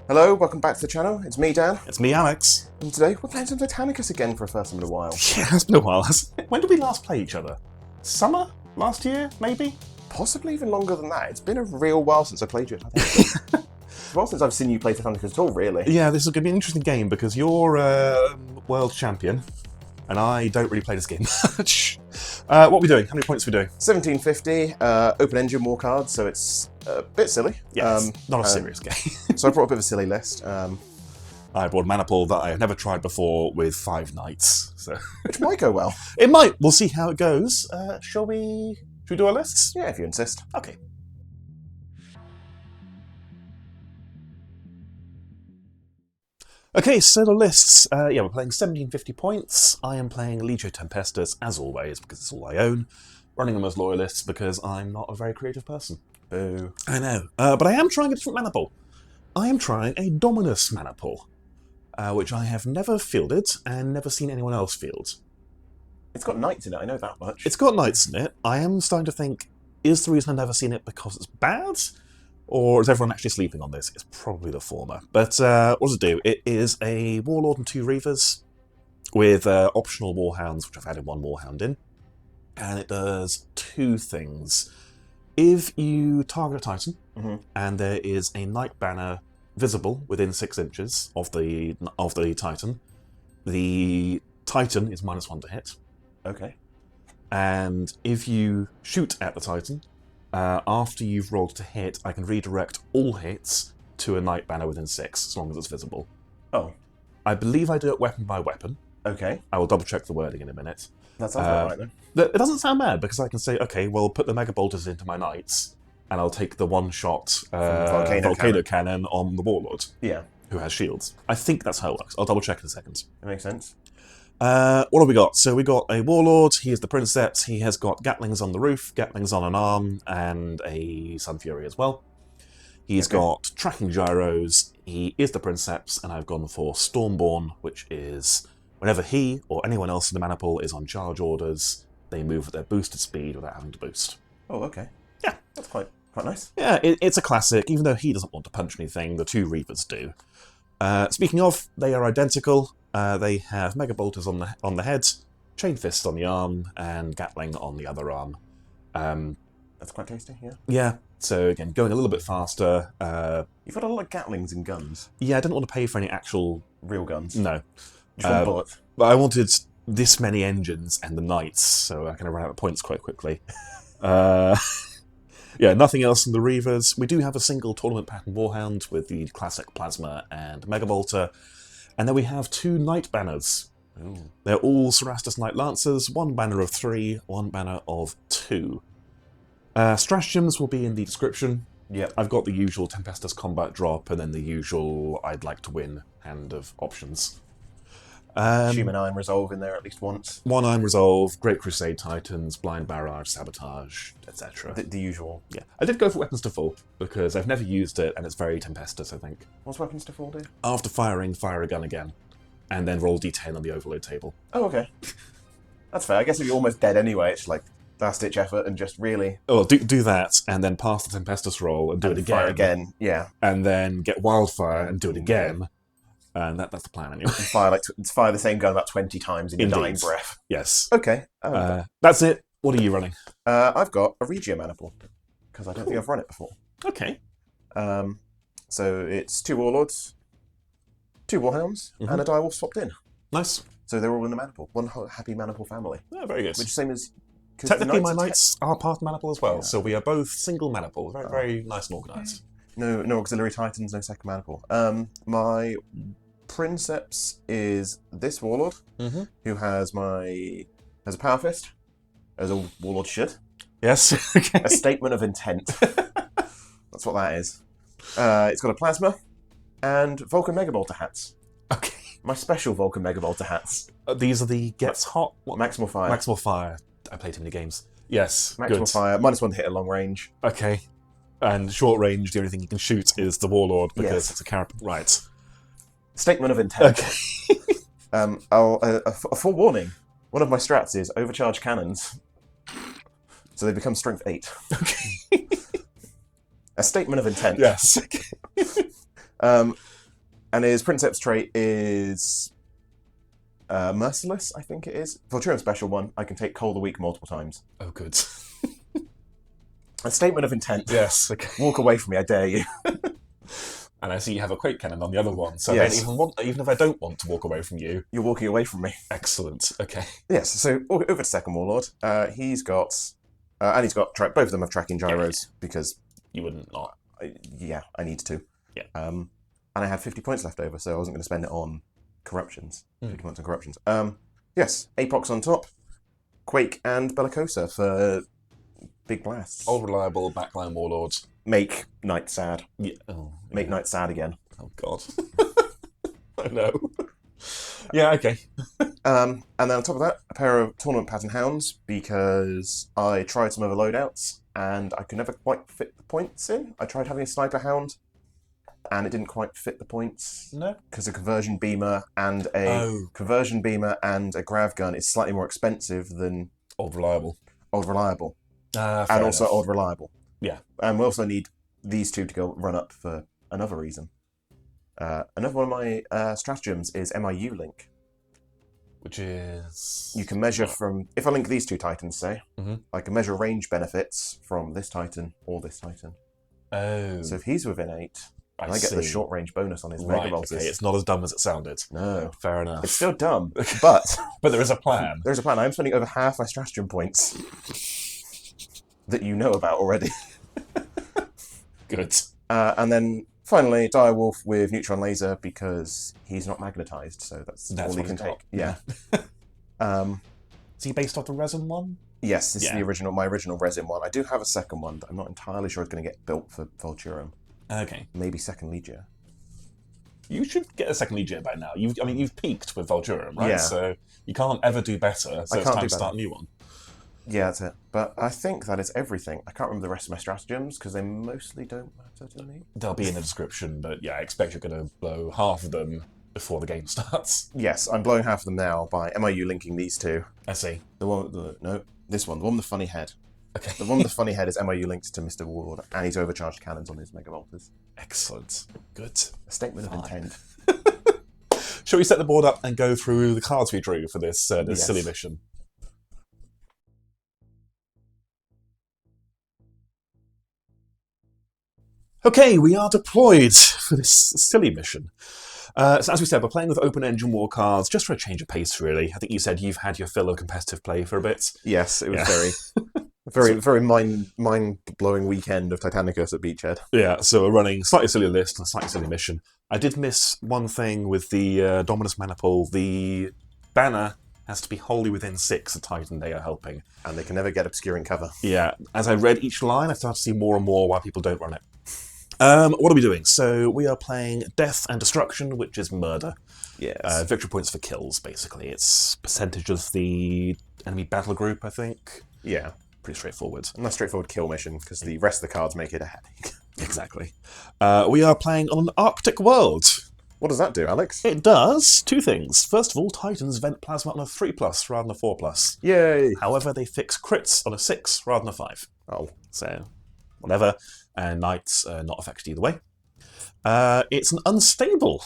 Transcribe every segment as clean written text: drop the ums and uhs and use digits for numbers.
Hello, welcome back to the channel. It's me, Dan, It's me, Alex. and today we're playing some Titanicus again for the first time in a while. Yeah, it's been a while, hasn't it? When did we last play each other? Summer? Last year, maybe? Possibly even longer than that. It's been a real while since I played you. It's a while since I've seen you play Titanicus at all, really. Yeah, this is going to be an interesting game because you're world champion, and I don't really play this game much. What are we doing? How many points are we doing? 1750, open engine war cards, so it's a bit silly. Yeah, it's not a serious game. So I brought a bit of a silly list. I brought a mana pool that I have never tried before with 5 knights, so Which might go well. it might. We'll see how it goes. Shall we do our lists? Yeah, if you insist. Okay. Okay, so the lists. Yeah, we're playing 1750 points. I am playing Legio Tempestus, as always, because it's all I own. Running them as loyalists because I'm not a very creative person. Boo. I know. But I am trying a different mana pool. I am trying a Dominus mana pool, which I have never fielded and never seen anyone else field. It's got knights in it, I know that much. It's got knights in it. I am starting to think, is the reason I've never seen it because it's bad? Or is everyone actually sleeping on this? It's probably the former. But what does it do? It is a Warlord and 2 Reavers with optional Warhounds, which I've added 1 Warhound in. And it does 2 things. If you target a Titan, and there is a Knight banner visible within 6 inches of the Titan, the Titan is -1 to hit. Okay. And if you shoot at the Titan, after you've rolled to hit, I can redirect all hits to a Knight banner within 6, as long as it's visible. Oh. I believe I do it weapon by weapon. Okay. I will double check the wording in a minute. That sounds about right then. It doesn't sound bad, because I can say, okay, well, put the Mega Bolters into my Knights, and I'll take the one-shot Volcano Cannon on the Warlord, Yeah, who has shields. I think that's how it works. I'll double check in a second. it makes sense. What have we got? So we got a Warlord, he is the Princeps, he has got Gatlings on the roof, Gatlings on an arm, and a Sun Fury as well. He's got Tracking Gyros, he is the Princeps, and I've gone for Stormborn, which is whenever he or anyone else in the mana pool is on charge orders, they move at their boosted speed without having to boost. Oh, okay. Yeah. That's quite nice. Yeah, it's a classic, even though he doesn't want to punch anything, the 2 Reavers do. Speaking of, they are identical. They have Mega Bolters on the head, Chain Fist on the arm, and Gatling on the other arm. That's quite tasty, yeah. Yeah, so again, going a little bit faster. You've got a lot of Gatlings and guns. Yeah, I didn't want to pay for any actual... Real guns. No. Just one bullet. But I wanted this many engines and the knights, so I kind of ran out of points quite quickly. Yeah, nothing else in the Reavers. We do have a single tournament pattern Warhound with the classic Plasma and Mega Bolter. And then we have 2 Knight banners. Ooh. They're all Cerastus Knight Lancers, 1 banner of 3, 1 banner of 2. Stratagems will be in the description. Yep. I've got the usual Tempestus combat drop, and then the usual I'd like to win hand of options. Human Iron Resolve in there at least once. 1 Iron Resolve, Great Crusade Titans, Blind Barrage, Sabotage, etc. The usual. Yeah, I did go for Weapons to Fall, because I've never used it, and it's very Tempestus, I think. What's Weapons to Fall do? After firing, fire a gun again, and then roll d10 on the overload table. Oh, okay. That's fair. I guess if you're almost dead anyway, it's like last-ditch effort and just really... Oh, do that, and then pass the Tempestus roll and do it again. Fire again, yeah. And then get Wildfire and do it again. And that's the plan anyway. Fire the same gun about 20 times in your dying breath. Yes. Okay. That's it. What are you running? I've got a Regio mana pool, because I don't think I've run it before. Okay. So it's 2 Warlords, 2 Warhounds, and a Direwolf swapped in. Nice. So they're all in the mana pool. One happy mana pool family. Yeah, very good. Which same as... Technically, my Knights are part mana pool as well, Yeah. so we are both single mana pool. Very, very nice and organised. No Auxiliary Titans, no second mana pool. My Princeps is this Warlord, who has a Power Fist, as a Warlord should. Yes, okay. A Statement of Intent. That's what that is. It's got a Plasma, and Vulcan Mega Bolter hats. Okay. My special Vulcan Mega Bolter hats. These are the Gets Hot... What? Maximal Fire. Maximal Fire. I play too many games. Yes, Maximal good. Fire, -1 to hit at long range. Okay. And short range, the only thing you can shoot is the Warlord, because it's a character. Right. Statement of Intent. Okay. A forewarning. One of my strats is overcharge cannons, so they become strength 8. Okay. A statement of intent. Yes. And his Princeps trait is Merciless, I think it is. Vulturum special one, I can take Cold a week multiple times. Oh, good. A statement of intent. Yes. Okay. Walk away from me, I dare you. And I see you have a Quake Cannon on the other one, so Yes. even if I don't want to walk away from you... You're walking away from me. Excellent, okay. Yes, so over to second Warlord. He's got... and he's got... both of them have tracking gyros, because... You wouldn't not. I need to. Yeah. And I had 50 points left over, so I wasn't going to spend it on corruptions. 50 points on corruptions. Yes, Apox on top, Quake and Bellicosa for big blasts. Old reliable backline warlords. Make Knight sad. Yeah. Make Knight sad again. Oh, God. I know. Yeah, okay. And then on top of that, a pair of tournament pattern hounds, because I tried some other loadouts, and I could never quite fit the points in. I tried having a sniper hound, and it didn't quite fit the points. No. Because a conversion beamer and a grav gun is slightly more expensive than Old reliable. Old reliable. And also Old reliable. Yeah. And we also need these two to go run up for another reason. Another one of my stratagems is MIU link. Which is... You can measure from... If I link these two titans, say, I can measure range benefits from this titan or this titan. Oh. So if he's within 8, I get the short range bonus on his Mega Bolters. Okay, it's not as dumb as it sounded. No. Fair enough. It's still dumb, but... But there is a plan. There's a plan. I'm spending over half my stratagem points that you know about already. Good. And then finally, Direwolf with neutron laser because he's not magnetized, so that's all he can take. Yeah. Is he based off the resin one? Yes, this is my original resin one. I do have a second one that I'm not entirely sure is going to get built for Vulturum. Okay. Maybe second Legio. You should get a second Legio by now. You've peaked with Vulturum, right? Yeah. So you can't ever do better. So it's time to start a new one. Yeah, that's it. But I think that is everything. I can't remember the rest of my stratagems because they mostly don't matter to me. They'll be in the description, but yeah, I expect you're going to blow half of them before the game starts. Yes, I'm blowing half of them now by MIU linking these two. I see. This one, the one with the funny head. Okay. The one with the funny head is MIU linked to Mr. Warlord, and he's overcharged cannons on his Mega Bolters. Excellent. Good. A statement of intent. Shall we set the board up and go through the cards we drew for this Yes. silly mission? Okay, we are deployed for this silly mission. So as we said, we're playing with open engine war cards, just for a change of pace, really. I think you said you've had your fill of competitive play for a bit. Yes, it was very mind-blowing weekend of Titanicus at Beachhead. Yeah, so we're running a slightly silly list and a slightly silly mission. I did miss one thing with the Dominus Maniple. The banner has to be wholly within 6 of Titan they are helping. And they can never get obscuring cover. Yeah, as I read each line, I started to see more and more why people don't run it. What are we doing? So we are playing Death and Destruction, which is murder. Yes. Victory points for kills, basically. It's percentage of the enemy battle group, I think. Yeah. Pretty straightforward. A nice straightforward kill mission, because the rest of the cards make it a headache. Exactly. We are playing on an Arctic world. What does that do, Alex? It does 2 things. First of all, Titans vent plasma on a 3+ rather than a 4+. Yay! However, they fix crits on a 6 rather than a 5. Oh. So, whatever. And Knights are not affected either way. It's an unstable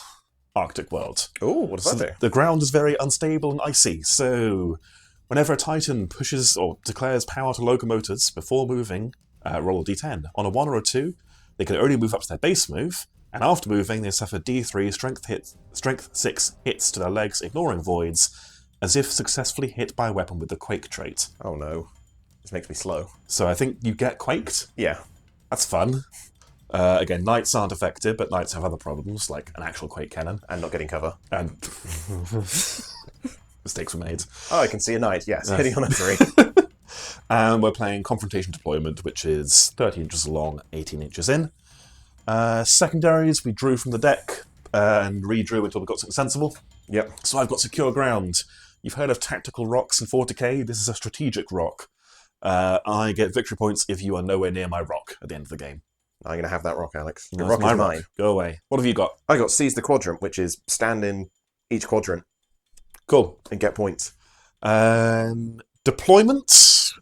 Arctic world. Oh, what does that do? The ground is very unstable and icy, so whenever a Titan pushes or declares power to locomotives before moving, roll a d10. On a 1 or a 2, they can only move up to their base move, and after moving, they suffer d3 strength 6 hits to their legs, ignoring voids, as if successfully hit by a weapon with the Quake trait. Oh no. This makes me slow. So I think you get quaked. Yeah. That's fun. Again, Knights aren't affected, but Knights have other problems, like an actual Quake cannon. And not getting cover. And mistakes were made. Oh, I can see a Knight, yes. Hitting on a 3. And we're playing Confrontation Deployment, which is 30 inches long, 18 inches in. Secondaries, we drew from the deck and redrew until we got something sensible. Yep. So I've got Secure Ground. You've heard of tactical rocks in 40k? This is a strategic rock. I get victory points if you are nowhere near my rock at the end of the game. I'm going to have that rock, Alex. The That's rock my is mine. Go away. What have you got? I got Seize the Quadrant, which is stand in each quadrant. Cool. And get points. Deployment.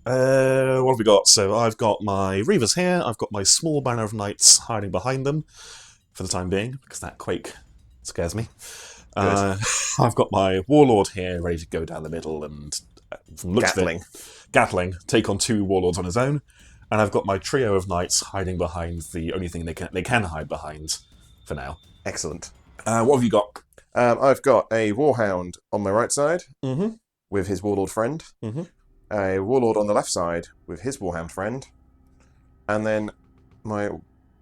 What have we got? So I've got my Reavers here. I've got my small banner of Knights hiding behind them for the time being, because that Quake Scares me. I've got my Warlord here ready to go down the middle and, from looks of it, Gatling, take on 2 Warlords on his own. And I've got my trio of Knights hiding behind the only thing they can hide behind for now. Excellent. What have you got? I've got a Warhound on my right side Mm-hmm. with his Warlord friend. Mm-hmm. A Warlord on the left side with his Warhound friend. And then my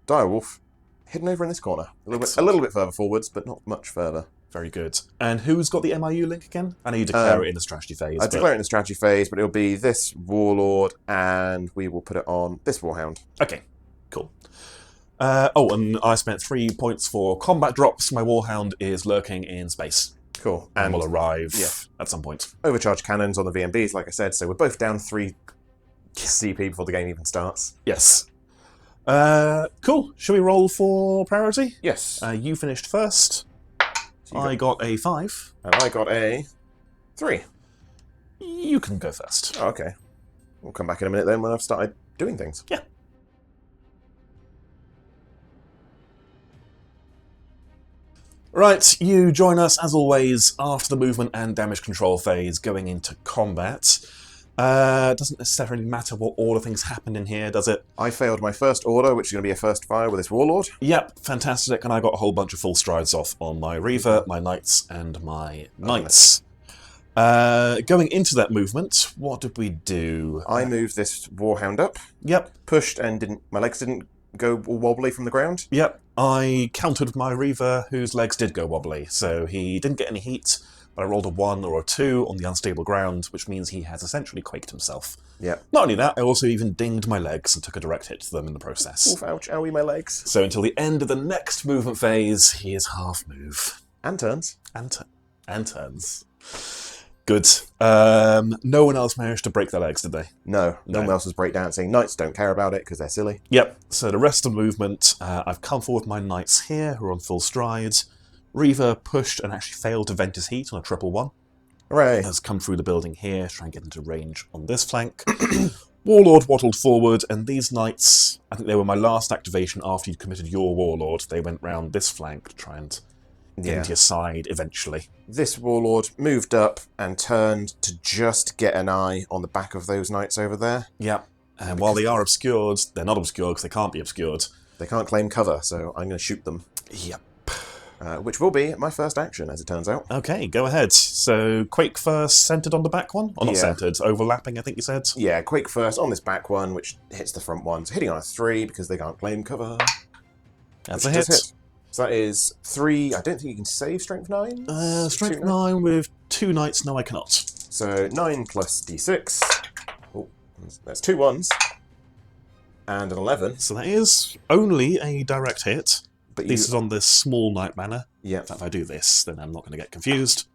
Direwolf hidden over in this corner. A little bit further forwards, but not much further. Very good. And who's got the MIU link again? I know you declare it in the strategy phase. I declare it in the strategy phase, but it'll be this Warlord, and we will put it on this Warhound. Okay, cool. And I spent 3 points for combat drops. My Warhound is lurking in space. Cool. And will arrive at some point. Overcharged cannons on the VMBs, like I said, so we're both down 3 CP before the game even starts. Yes. Cool. Shall we roll for priority? Yes. You finished first. So I got a 5. And I got a 3. You can go first. Oh, okay. We'll come back in a minute then when I've started doing things. Yeah. Right, you join us, as always, after the movement and damage control phase, going into combat. Doesn't necessarily matter what order things happen in here, does it? I failed my first order, which is going to be a first fire with this Warlord. Yep, fantastic, and I got a whole bunch of full strides off on my Reaver, my Knights, and my Knights. Going into that movement, what did we do? I moved this Warhound up. Yep. Pushed and my legs didn't go all wobbly from the ground. Yep. I countered with my Reaver, whose legs did go wobbly, so he didn't get any heat, but I rolled a 1 or a 2 on the unstable ground, which means he has essentially quaked himself. Yep. Not only that, I also even dinged my legs and took a direct hit to them in the process. Oof, ouch, owie, my legs. So until the end of the next movement phase, he is half move. And turns. And turns. Good. No one else managed to break their legs, did they? No one else was breakdancing. Knights don't care about it because they're silly. Yep. So the rest of the movement, I've come forward with my Knights here, who are on full strides. Reaver pushed and actually failed to vent his heat on a 111. Hooray. Has come through the building here, try and get into range on this flank. Warlord waddled forward, and these Knights, I think they were my last activation after you'd committed your Warlord. They went round this flank to try and get into your side eventually. This Warlord moved up and turned to just get an eye on the back of those Knights over there. Yep. And while they are obscured, they're not obscured because they can't be obscured. They can't claim cover, so I'm going to shoot them. Yep. Which will be my first action, as it turns out. Okay, go ahead. So, Quake first, centered on the back one? Or not centered, overlapping, I think you said? Yeah, Quake first on this back one, which hits the front one. So hitting on a 3 because they can't claim cover. That's a hit. So that is 3. I don't think you can save Strength 9. Strength 9 with 2 Knights, no I cannot. So 9 plus d6. Oh, that's 2 1s. And an 11. So that is only a direct hit. But this is on this small Knight manner. Yeah. If I do this, then I'm not going to get confused.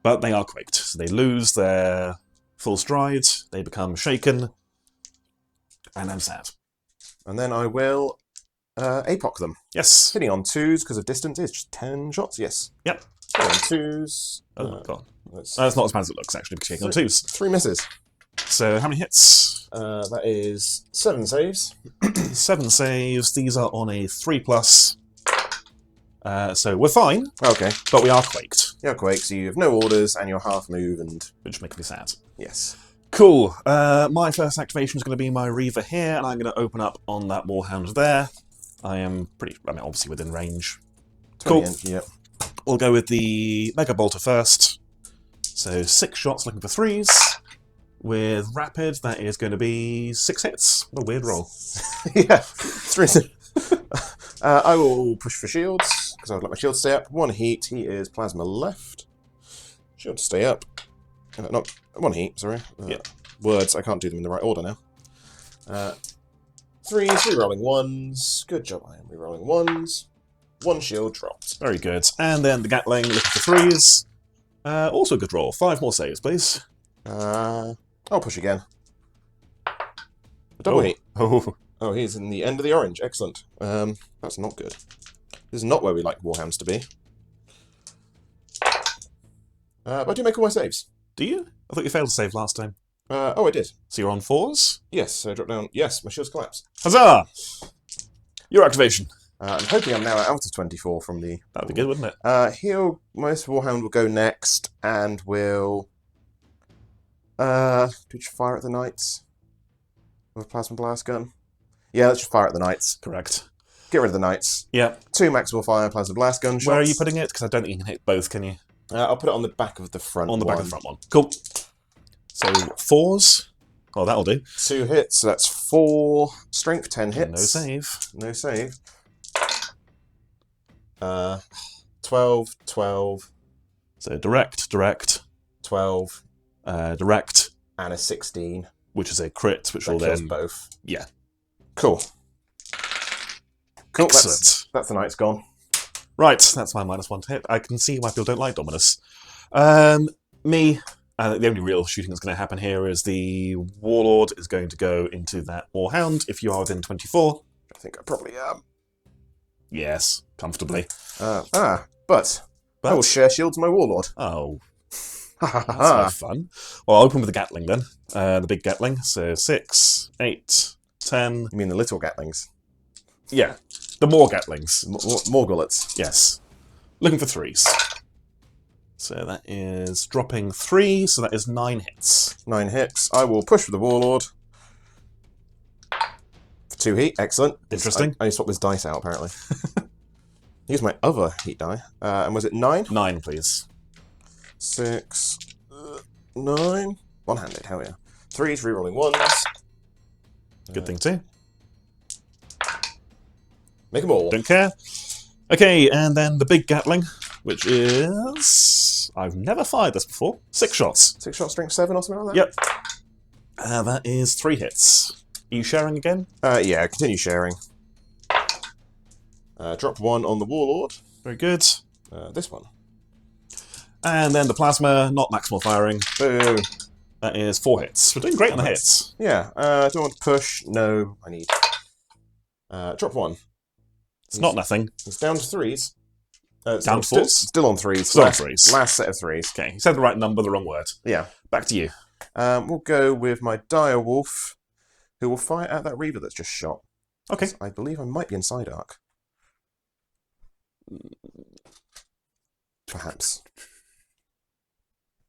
But they are quaked. So they lose their full stride, they become shaken, and I'm sad. And then I will APOC them. Yes. Hitting on 2s because of distance is just 10 shots, yes. Yep. Hitting on 2s. Oh, God. That's not as bad as it looks, actually, because you're hitting on 2s. 3 misses. So how many hits? That is 7 saves. 7 saves. These are on a 3+. So we're fine. Okay. But we are quaked. You're quaked, so you have no orders and you're half move and... Which makes me sad. Yes. Cool. My first activation is going to be my Reaver here, and I'm going to open up on that Warhound there. I am obviously within range. Cool. Yep. We'll go with the Mega Bolter first. So 6 shots looking for 3s. With Rapid, that is going to be 6 hits. What a weird roll. Yeah. 3. I will push for shields, because I would like my shield to stay up. 1 heat, he is Plasma left. Shield to stay up. Not 1 heat, sorry. Words, I can't do them in the right order now. 3 re-rolling 1s. Good job, I am re-rolling 1s. 1 shield dropped. Very good. And then the Gatling looking for 3s. Also a good roll. 5 more saves, please. I'll push again. A double heat. Oh, he's in the end of the orange. Excellent. That's not good. This is not where we like Warhounds to be. But I do make all my saves. Do you? I thought you failed to save last time. Oh, I did. So you're on 4s? Yes, so I drop down. Yes, my shields collapse. Huzzah! Your activation. I'm hoping I'm now out of 24 from the... That'd be good, wouldn't it? Most Warhound will go next, and will... do we just fire at the knights? With a plasma blast gun? Yeah, let's just fire at the knights. Correct. Get rid of the knights. Yeah. 2 maximal fire plasma blast gun shots. Where are you putting it? Because I don't think you can hit both, can you? I'll put it on the back of the front one. On the back of the front one. Cool. So 4s. Oh, that'll do. 2 hits, so that's 4 strength, 10 hits. No save. No save. 12, 12. So direct, 12. direct. And a 16. Which is a crit, which That will kills then... both. Yeah. Cool. Cool, Excellent. That's the knight's gone. Right, that's my -1 to hit. I can see why people don't like Dominus. The only real shooting that's going to happen here is the Warlord is going to go into that Warhound if you are within 24. I think I probably am. Yes, comfortably. But I will share shields with my Warlord. Oh, that's no fun. Well, I'll open with the Gatling then. The big Gatling. So 6, 8, 10. You mean the little Gatlings? Yeah, the more Gatlings. More gullets. Yes. Looking for 3s. So that is dropping 3, so that is 9 hits. 9 hits. I will push for the Warlord. For 2 heat. Excellent. Interesting. I need to swap this dice out, apparently. Use my other heat die. And was it 9? 9, please. 6, 9. One-handed, hell yeah. 3s, rerolling 1s. Good thing too. Make them all. Don't care. Okay, and then the big Gatling, which is... I've never fired this before. 6 shots. 6 shot strength 7 or something like that? Yep. That is 3 hits. Are you sharing again? Yeah, continue sharing. Drop 1 on the Warlord. Very good. This one. And then the Plasma, not maximal firing. Boo. That is 4 hits. We're doing great on the hits. Yeah. Do I want to push? No, I need. Drop 1. It's not nothing. It's down to 3s. Down to 4s? Still on 3s. Still on 3s. Last set of 3s. Okay, you said the right number, the wrong word. Yeah. Back to you. We'll go with my Dire Wolf, who will fire at that Reaver that's just shot. Okay. I believe I might be inside arc. Perhaps.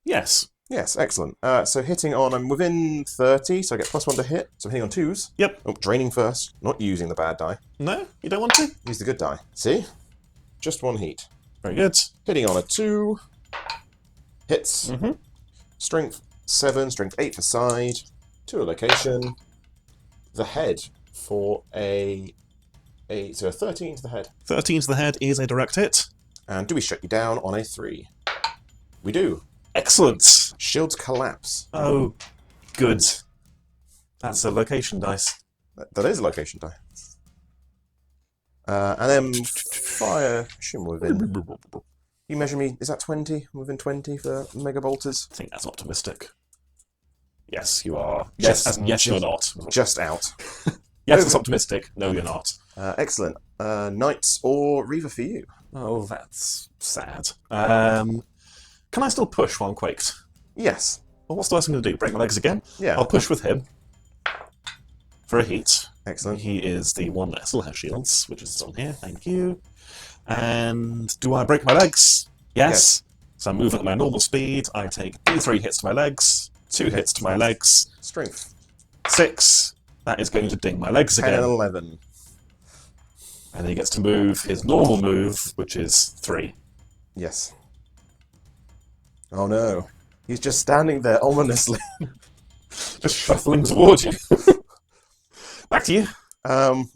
Yes. Yes, excellent. So hitting on, I'm within 30, so I get +1 to hit. So I'm hitting on 2s. Yep. Oh, draining first, not using the bad die. No? You don't want to? Use the good die. See? Just 1 heat. Very good. Hitting on a 2. Hits. Mm-hmm. Strength 7, strength 8 for side. 2 a location. The head for so a 13 to the head. 13 to the head is a direct hit. And do we shut you down on a 3? We do. Excellent. Shields collapse. Oh, good. That's a location dice. That is a location die. And then fire. Assume within. You measure me. Is that 20? Within 20 for mega bolters? I think that's optimistic. Yes, you are. Yes. Yes, you're not. Just out. Yes, it's optimistic. No, you're not. Excellent. Knights or Reaver for you? Oh, that's sad. Can I still push while I'm quaked? Yes. Well, what's the worst I'm going to do? Break my legs again? Yeah. I'll push with him for a heat. Excellent. He is the one that still has shields, which is on here. Thank you. And do I break my legs? Yes. So I'm moving at my normal speed. I take D3 hits to my legs, 2 hits to my legs, Strength. 6. That is going to ding my legs 10 again. and 11. And then he gets to move his normal move, which is 3. Yes. Oh no. He's just standing there ominously. Just shuffling towards you. Back to you.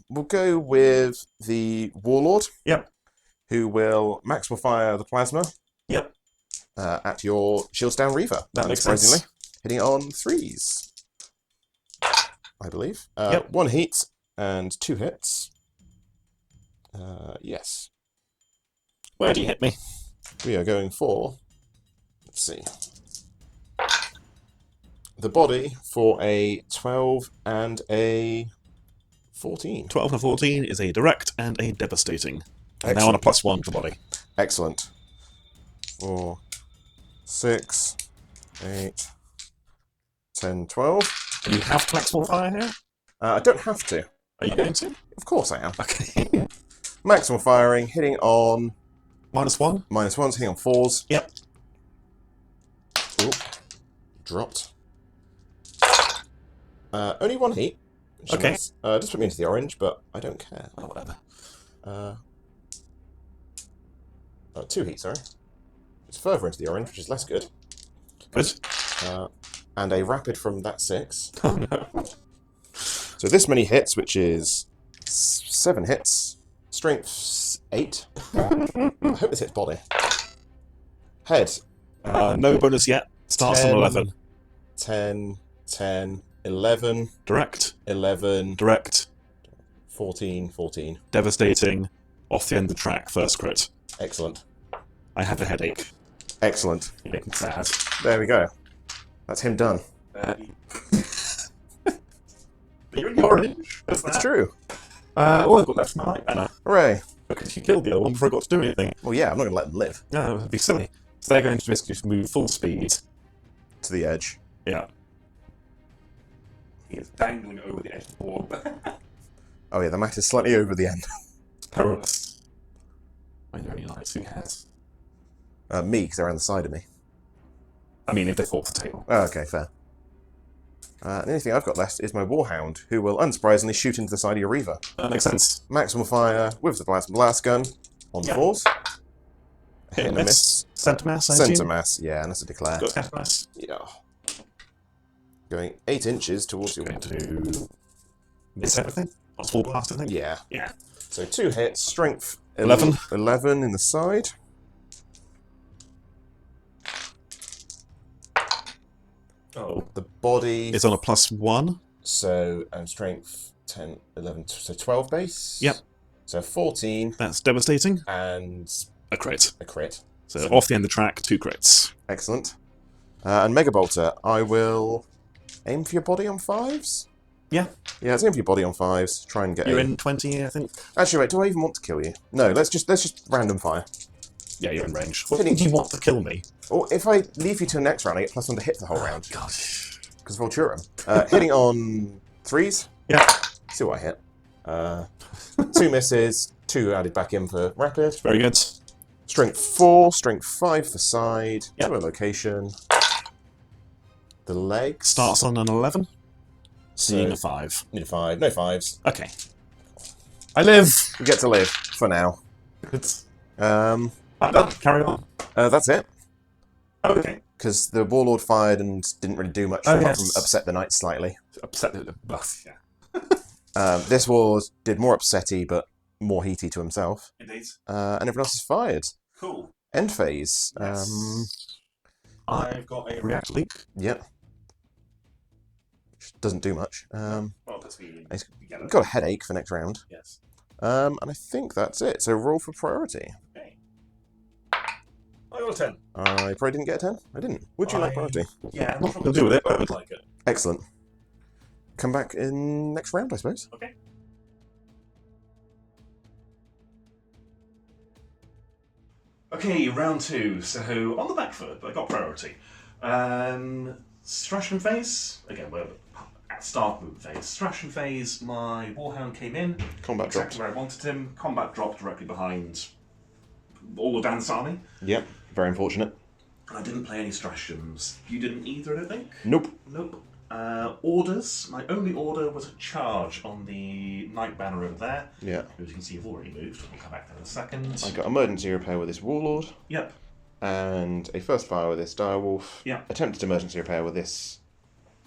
We'll go with the Warlord. Yep. Who will maximal fire the plasma. Yep. At your Shields Down Reaver. That makes sense. Hitting on 3s. I believe. Yep. 1 heat and 2 hits. Yes. Where do you hit me? We are going for... Let's see. The body for a 12 and a 14. 12 and 14 is a direct and a devastating. And now on a Excellent. +1 for the body. Excellent. 4, 6, 8, 10, 12. Do you have to maximal fire here? I don't have to. Are you going to? Of course I am. Okay. Maximal firing, hitting on... -1. -1s, hitting on 4s. Yep. Ooh. Dropped. Only 1 heat. Okay. Nice. Just put me into the orange, but I don't care. Oh, whatever. 2 heat, sorry. It's further into the orange, which is less good. Good. And a rapid from that 6. Oh, no. So this many hits, which is 7 hits. Strength 8. I hope this hits body. Head. No bonus yet. Starts on 11. 10, 10, 11. Direct. 11. Direct. 14, 14. Devastating. Off the end of the track. First crit. Excellent. I have a headache. Excellent. You're making sad. There we go. That's him done. You're in the orange. That's true. All I've got left is my light banner. Hooray. Because you killed the other one before I got to do anything. Well, yeah, I'm not going to let them live. No, it'd be silly. So they're going to basically move full speed. To the edge. Yeah. He is dangling over the edge of the board. Oh yeah, the mat is slightly over the end. Perilous. I know only likes who has. Me, because they're on the side of me. I mean, if they fall off the table. Oh, okay, fair. The only thing I've got left is my Warhound, who will unsurprisingly shoot into the side of your Reaver. That makes sense. Maximal fire with the blast gun on 4s. Hit and miss. Centre mass, I assume? Centre mass, yeah, and that's a declare. Got centre mass. Yeah. Going 8 inches towards your... Going to miss everything. That's full blast, I think. Yeah. Yeah. So 2 hits, strength 11. 11 in the side. Oh. The body... It's on a +1. So, and strength 10, 11, so 12 base. Yep. So 14. That's devastating. And A crit. a crit. So off the end of the track, 2 crits. Excellent. And Mega Bolter, I will aim for your body on 5s? Yeah. Yeah, let's aim for your body on 5s. Try and get You're in 20, I think. Actually, wait, do I even want to kill you? No, let's just random fire. Yeah, you're in range. What do you want to kill me? Or if I leave you to the next round, I get +1 to hit the whole round. Gosh. Because Vulturum. Hitting on 3s. Yeah. See what I hit. 2 misses, 2 added back in for rapid. Very good. Strength 4, strength 5 for side, Yep. to a location. The legs. Starts on an 11. Seeing So- a 5. Need a 5, no 5s. Okay. I live. You get to live, for now. It's... Um, I'm done. Carry on. that's it. Okay. Because the Warlord fired and didn't really do much Oh, apart yes. from upset the knights slightly. Upset the buff, yeah. This Warlord did more upsetty, but more heaty to himself. Indeed. And everyone else is fired. Cool. End phase. Yes. I've got a react leak. Yep. Which doesn't do much. Well, that's me. I've got a headache for next round. Yes. And I think that's it. So roll for priority. Okay. I got a 10. I probably didn't get a 10. I didn't. Would you like priority? Yeah, I'm not sure what to do with it, but I would like it. Excellent. Come back in next round, I suppose. Okay. Okay, round 2. So, on the back foot, I got priority. Stration phase. Again, we're at start movement phase. Stration phase, my Warhound came in. Combat Exactly dropped. where I wanted him. Combat dropped directly behind all of Dan's army. Yep. Very unfortunate. I didn't play any Stratagems. You didn't either, I don't think? Nope. Nope. Orders. My only order was a charge on the Knight banner over there. Yeah. As you can see, I've already moved. We'll come back to that in a second. I got emergency repair with this Warlord. Yep. And a first fire with this Direwolf. Yeah. Attempted emergency repair with this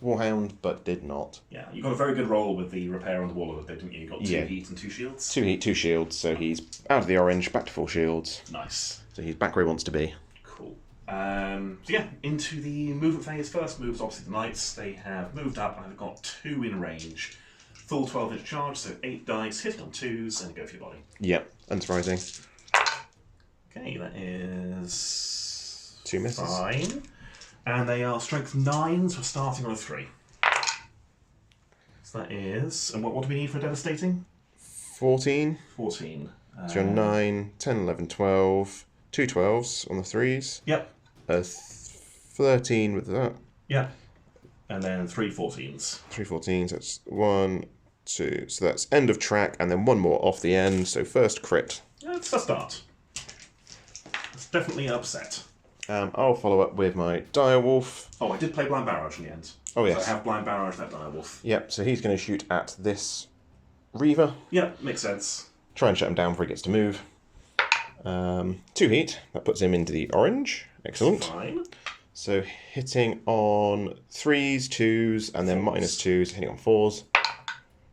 Warhound, but did not. Yeah, you got a very good roll with the repair on the wall of it, didn't you? You got 2 Yeah. heat and 2 shields. 2 heat, 2 shields, so he's out of the orange, back to full shields. Nice. So he's back where he wants to be. Cool. So yeah, into the movement phase. First moves obviously the Knights. They have moved up and have got 2 in range. Full 12-inch charge, so 8 dice, hit on 2s, and go for your body. Yep, unsurprising. Okay, that is 2 misses. fine. And they are strength 9s, so starting on a 3. So that is... And what do we need for devastating? 14. 14. So you're 9, 10, 11, 12. 2 12s on the 3s. Yep. 13 with that. Yep. And then 3 14s. 3 14s. That's 1, 2. So that's end of track, and then one more off the end. So first crit. That's a start. It's definitely an upset. I'll follow up with my direwolf. Oh, I did play blind barrage in the end. Oh yes. So I have blind barrage that direwolf. Yep. So he's going to shoot at this Reaver. Yep, makes sense. Try and shut him down before he gets to move. 2 heat. That puts him into the orange. Excellent. Fine. So hitting on 3s, 2s, and then -2s, hitting on 4s,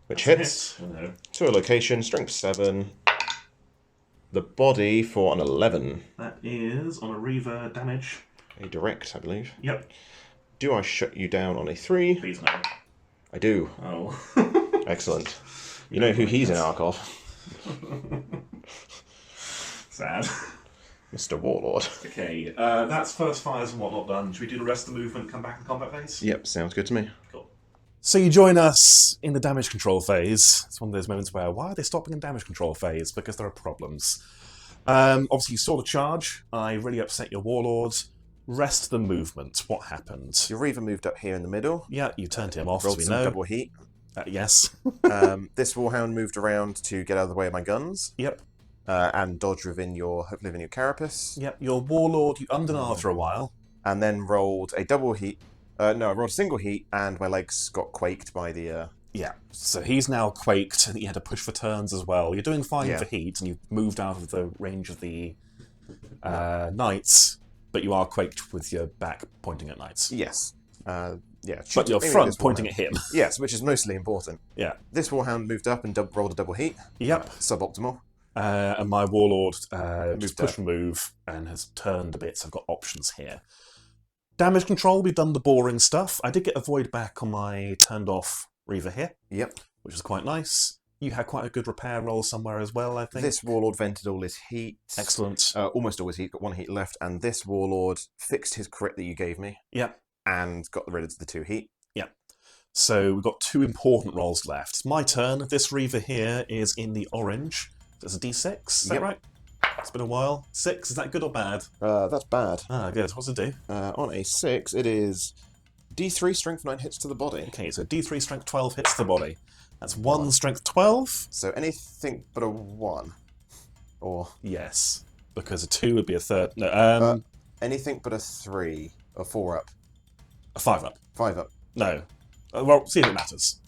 which hits. No. To a location, strength 7. The body for an 11. That is on a Reaver damage. A direct, I believe. Yep. Do I shut you down on a 3? Please no. I do. Oh. Excellent. You know who he's in Ark of? Sad. Mr. Warlord. Okay, that's first fires and whatnot done. Should we do the rest of the movement and come back in combat phase? Yep, sounds good to me. Cool. So you join us in the damage control phase. It's one of those moments where, why are they stopping in damage control phase? Because there are problems. Obviously, you saw the charge. I really upset your warlord. Rest of the movement. What happened? Your Reaver moved up here in the middle. Yeah, you turned him off, as Rolled we some know. double heat. Yes. This Warhound moved around to get out of the way of my guns. Yep. And dodge hopefully within your carapace. Yep, your warlord, you undone after a while. And then rolled a double heat. No, I rolled a single heat, and my legs got quaked by the... Yeah, so he's now quaked, and you had to push for turns as well. You're doing fine for heat, and you've moved out of the range of the knights, but you are quaked with your back pointing at knights. Yes. Yeah. But your front pointing at him. Yes, which is mostly important. Yeah. This Warhound moved up and rolled a double heat. Yep. Suboptimal. And my warlord just push up. and move and has turned a bit, so I've got options here. Damage control, we've done the boring stuff. I did get a void back on my turned off Reaver here. Yep. Which is quite nice. You had quite a good repair roll somewhere as well, I think. This Warlord vented all his heat. Excellent. Almost all his heat, got 1 heat left, and this Warlord fixed his crit that you gave me. Yep. And got rid of the 2 heat. Yep. So we've got 2 important rolls left. It's my turn. This Reaver here is in the orange. That's a d6, is that right? It's been a while. 6, is that good or bad? That's bad. Ah, good. What's it do? On a 6, it is D3 strength 9 hits to the body. Okay, so D3 strength 12 hits the body. That's 1 strength 12. So anything but a 1. Or... Yes, because a 2 would be a third. No, anything but a 3. A 4 up. A 5 up. 5 up. No. Well, see if it matters.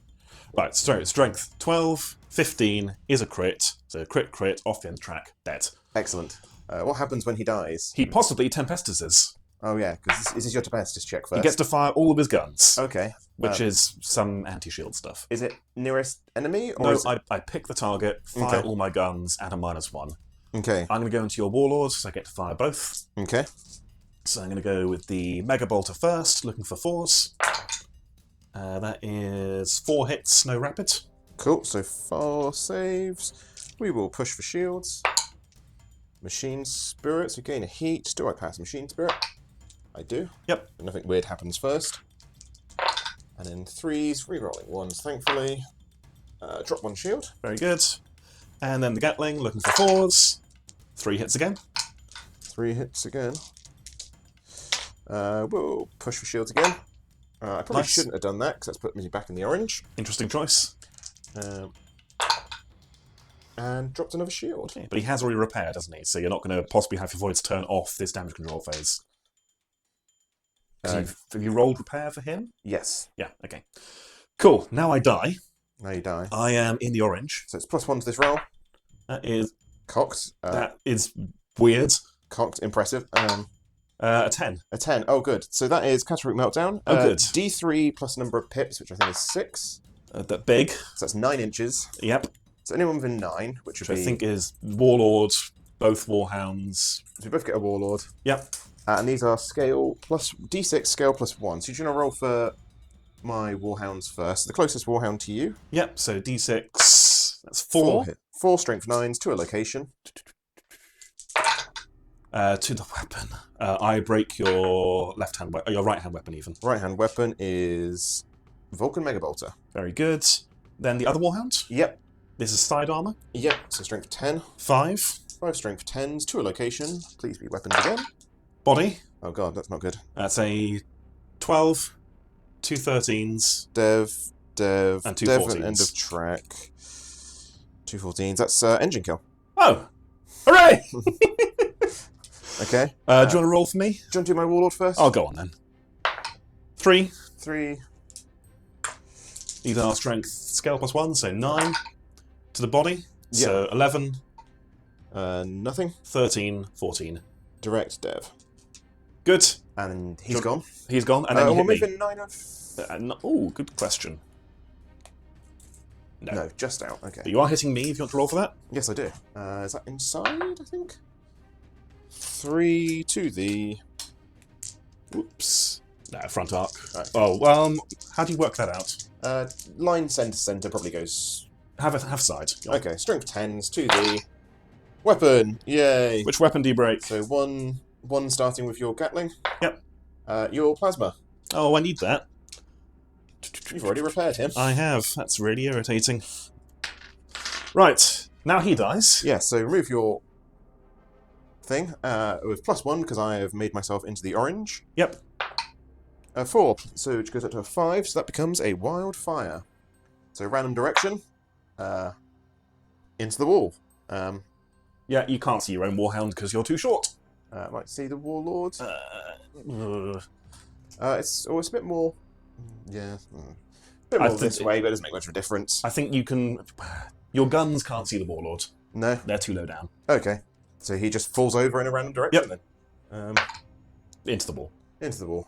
Right, so strength 12, 15 is a crit. So crit, off the end of the track, dead. Excellent. What happens when he dies? He possibly Tempestuses. Oh yeah, because this is your Tempestus check first. He gets to fire all of his guns. Okay. Which is some anti-shield stuff. Is it nearest enemy? Or No, I pick the target, fire all my guns, add a -1. Okay. I'm going to go into your warlords, so I get to fire both. Okay. So I'm going to go with the Mega Bolter first, looking for 4s. That is 4 hits, no rapid. Cool, so 4 saves. We will push for shields. Machine Spirits, we gain a heat. Do I pass Machine Spirit? I do. Yep. And nothing weird happens first. And then 3s, re-rolling 1s, thankfully. Drop 1 shield. Very good. And then the Gatling, looking for 4s. 3 hits again. 3 hits again. We'll push for shields again. I probably shouldn't have done that, because that's put me back in the orange. Interesting choice. And dropped another shield. Okay, but he has already repaired, hasn't he? So you're not going to possibly have your voids turn off this damage control phase. Have you rolled repair for him? Yes. Yeah, okay. Cool, now I die. Now you die. I am in the orange. So it's +1 to this roll. That is... Cocked. That is weird. Cocked, impressive. A 10. A 10. Oh, good. So that is Cataract Meltdown. Oh, good. D3 plus number of pips, which I think is 6. That big. So that's 9 inches. Yep. So anyone within 9, which would be... I think is Warlord, both Warhounds. So we both get a Warlord. Yep. And these are scale plus... D6, scale +1. So you're going to roll for my Warhounds first. The closest Warhound to you. Yep, so D6, that's 4. 4 strength 9s to a location. To the weapon. I break your left-hand weapon, your right-hand weapon even. Right-hand weapon is Vulcan Megabolter. Very good. Then the other Warhound? Yep. This is side armor. Yep, so strength 10. 5. 5 strength 10s to a location. Please be weapons again. Body. Oh god, that's not good. That's a 12, 2 13s. Dev Dev. And two Dev 14s. and end of track. 2 14s. That's engine kill. Oh! Hooray! Okay. Do you want to roll for me? Do you want to do my Warlord first? I'll go on then. 3. 3. These are strength scale +1, so 9 to the body. So 11, Nothing. 13, 14. Direct Dev. Good. And he's gone. He's gone, and then you we're hit me. moving 9 of... Oh, good question. No, just out. Okay. But you are hitting me if you want to roll for that. Yes, I do. Is that inside, I think? 3 to the... Oops. No, front arc. Right. Oh, how do you work that out? Line centre centre probably goes... Have side. Go on. Okay, strength 10s to the... Weapon! Yay! Which weapon do you break? So one starting with your Gatling. Yep. Your Plasma. Oh, I need that. You've already repaired him. I have. That's really irritating. Right. Now he dies. Yeah, so remove your thing with +1 because I have made myself into the orange. Yep. 4, so which goes up to a 5, so that becomes a wildfire. So random direction into the wall. Yeah, you can't see your own Warhound because you're too short. Might see the Warlord. It's a bit more... Yeah. A bit more this way, but it doesn't make much of a difference. I think you can... Your guns can't see the Warlord. No? They're too low down. Okay. So he just falls over in a random direction then? Into the wall. Into the wall.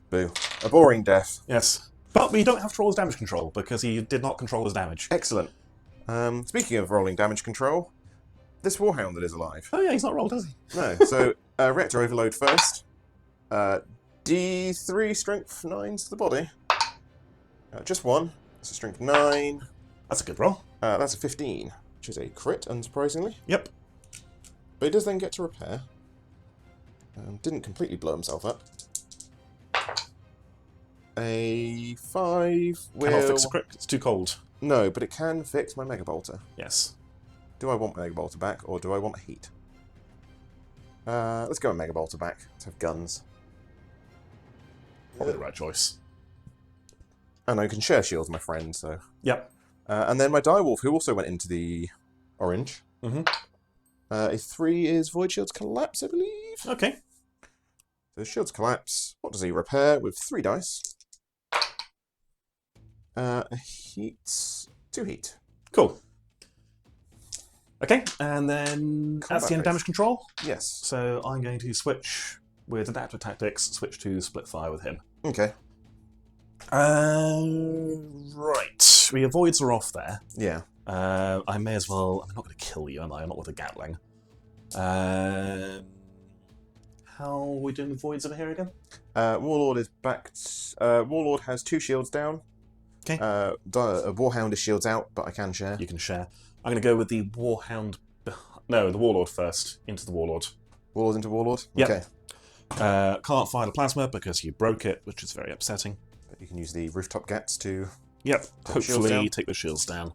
Boo. A boring death. Yes. But we don't have to roll his damage control because he did not control his damage. Excellent. Speaking of rolling damage control, this Warhound that is alive. Oh yeah, he's not rolled, has he? No. So, Reactor Overload first. D3 strength 9s to the body. Just 1. That's a strength 9. That's a good roll. That's a 15, which is a crit, unsurprisingly. Yep. But he does then get to repair. Didn't completely blow himself up. A 5 will... Cannot fix a crit, it's too cold. No, but it can fix my Mega Bolter. Yes. Do I want my Mega Bolter back, or do I want heat? Let's go with Mega Bolter back. Let's have guns. Probably the right choice. And I can share shields with my friend, so... Yep. And then my Direwolf, who also went into the orange. Mm-hmm. A 3 is Void Shield's Collapse, I believe. Okay. So Shield's Collapse. What does he repair? With 3 dice. Heat. 2 heat. Cool. Okay, and then that's the end of damage control. Yes. So I'm going to switch with Adaptive Tactics, switch to Split Fire with him. Okay. Right. The avoids are off there. Yeah. I may as well... I'm not going to kill you, am I? I'm not with a Gatling. How are we doing with voids over here again? Warlord is back. Warlord has 2 shields down. Okay. Warhound is shields out, but I can share. You can share. I'm going to go with the Warhound... No, the Warlord first. Into the Warlord. Warlord into Warlord? Yep. Okay. Can't fire the plasma because you broke it, which is very upsetting. But you can use the rooftop gats to... Yep. Hopefully take the shields down.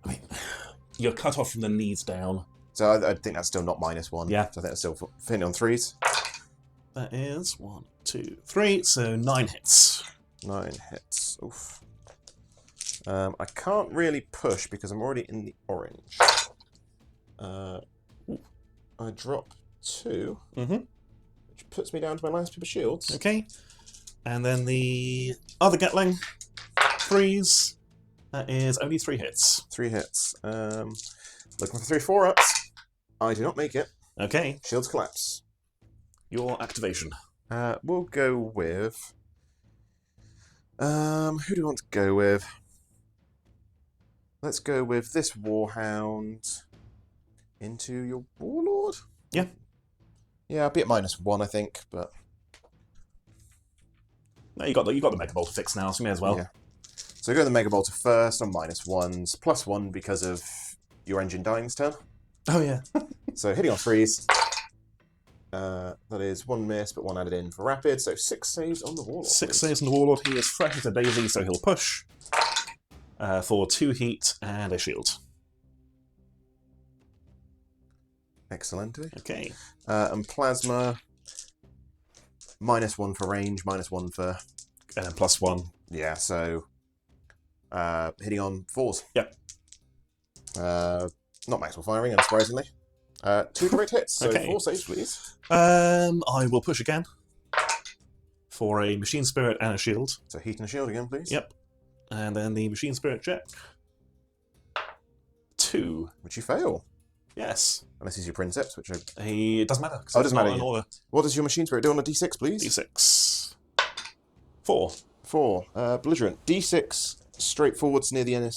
I mean, you're cut off from the knees down. So I think that's still not -1. Yeah. So I think that's still hitting on 3s. That is 1, 2, 3, so 9 hits. 9 hits. Oof. I can't really push because I'm already in the orange. I drop 2, which puts me down to my last pip of shields. Okay. And then the other Gatling, 3s. That is only 3 hits. 3 hits. Looking for 3 4-ups. I do not make it. Okay. Shields collapse. Your activation. We'll go with... who do we want to go with? Let's go with this Warhound into your Warlord? Yeah. Yeah, I'll be at -1, I think, but... No, you got the Mega Bolter fixed now, so you may as well. Yeah. So go the Mega Bolter first on -1s, +1 because of your engine dying's turn. Oh, yeah. So hitting on 3s. That is 1 miss, but 1 added in for rapid, so 6 saves on the Warlord. 6 saves on the Warlord. He is fresh as a daisy, so he'll push for 2 heat and a shield. Excellent. Okay. And Plasma, -1 for range, -1 for... And then +1 Yeah, so hitting on 4s. Yep. Not maximal firing, unsurprisingly. 2 direct hits, so Okay. 4 saves, please. I will push again for a machine spirit and a shield. So heat and a shield again, please. Yep. And then the machine spirit check. 2. Which you fail. Yes. Unless he's your princeps, which It doesn't matter. Oh, it doesn't matter. In order. What does your machine spirit do on a d6, please? D6. 4. 4. Belligerent. D6 straight forwards near the enemy.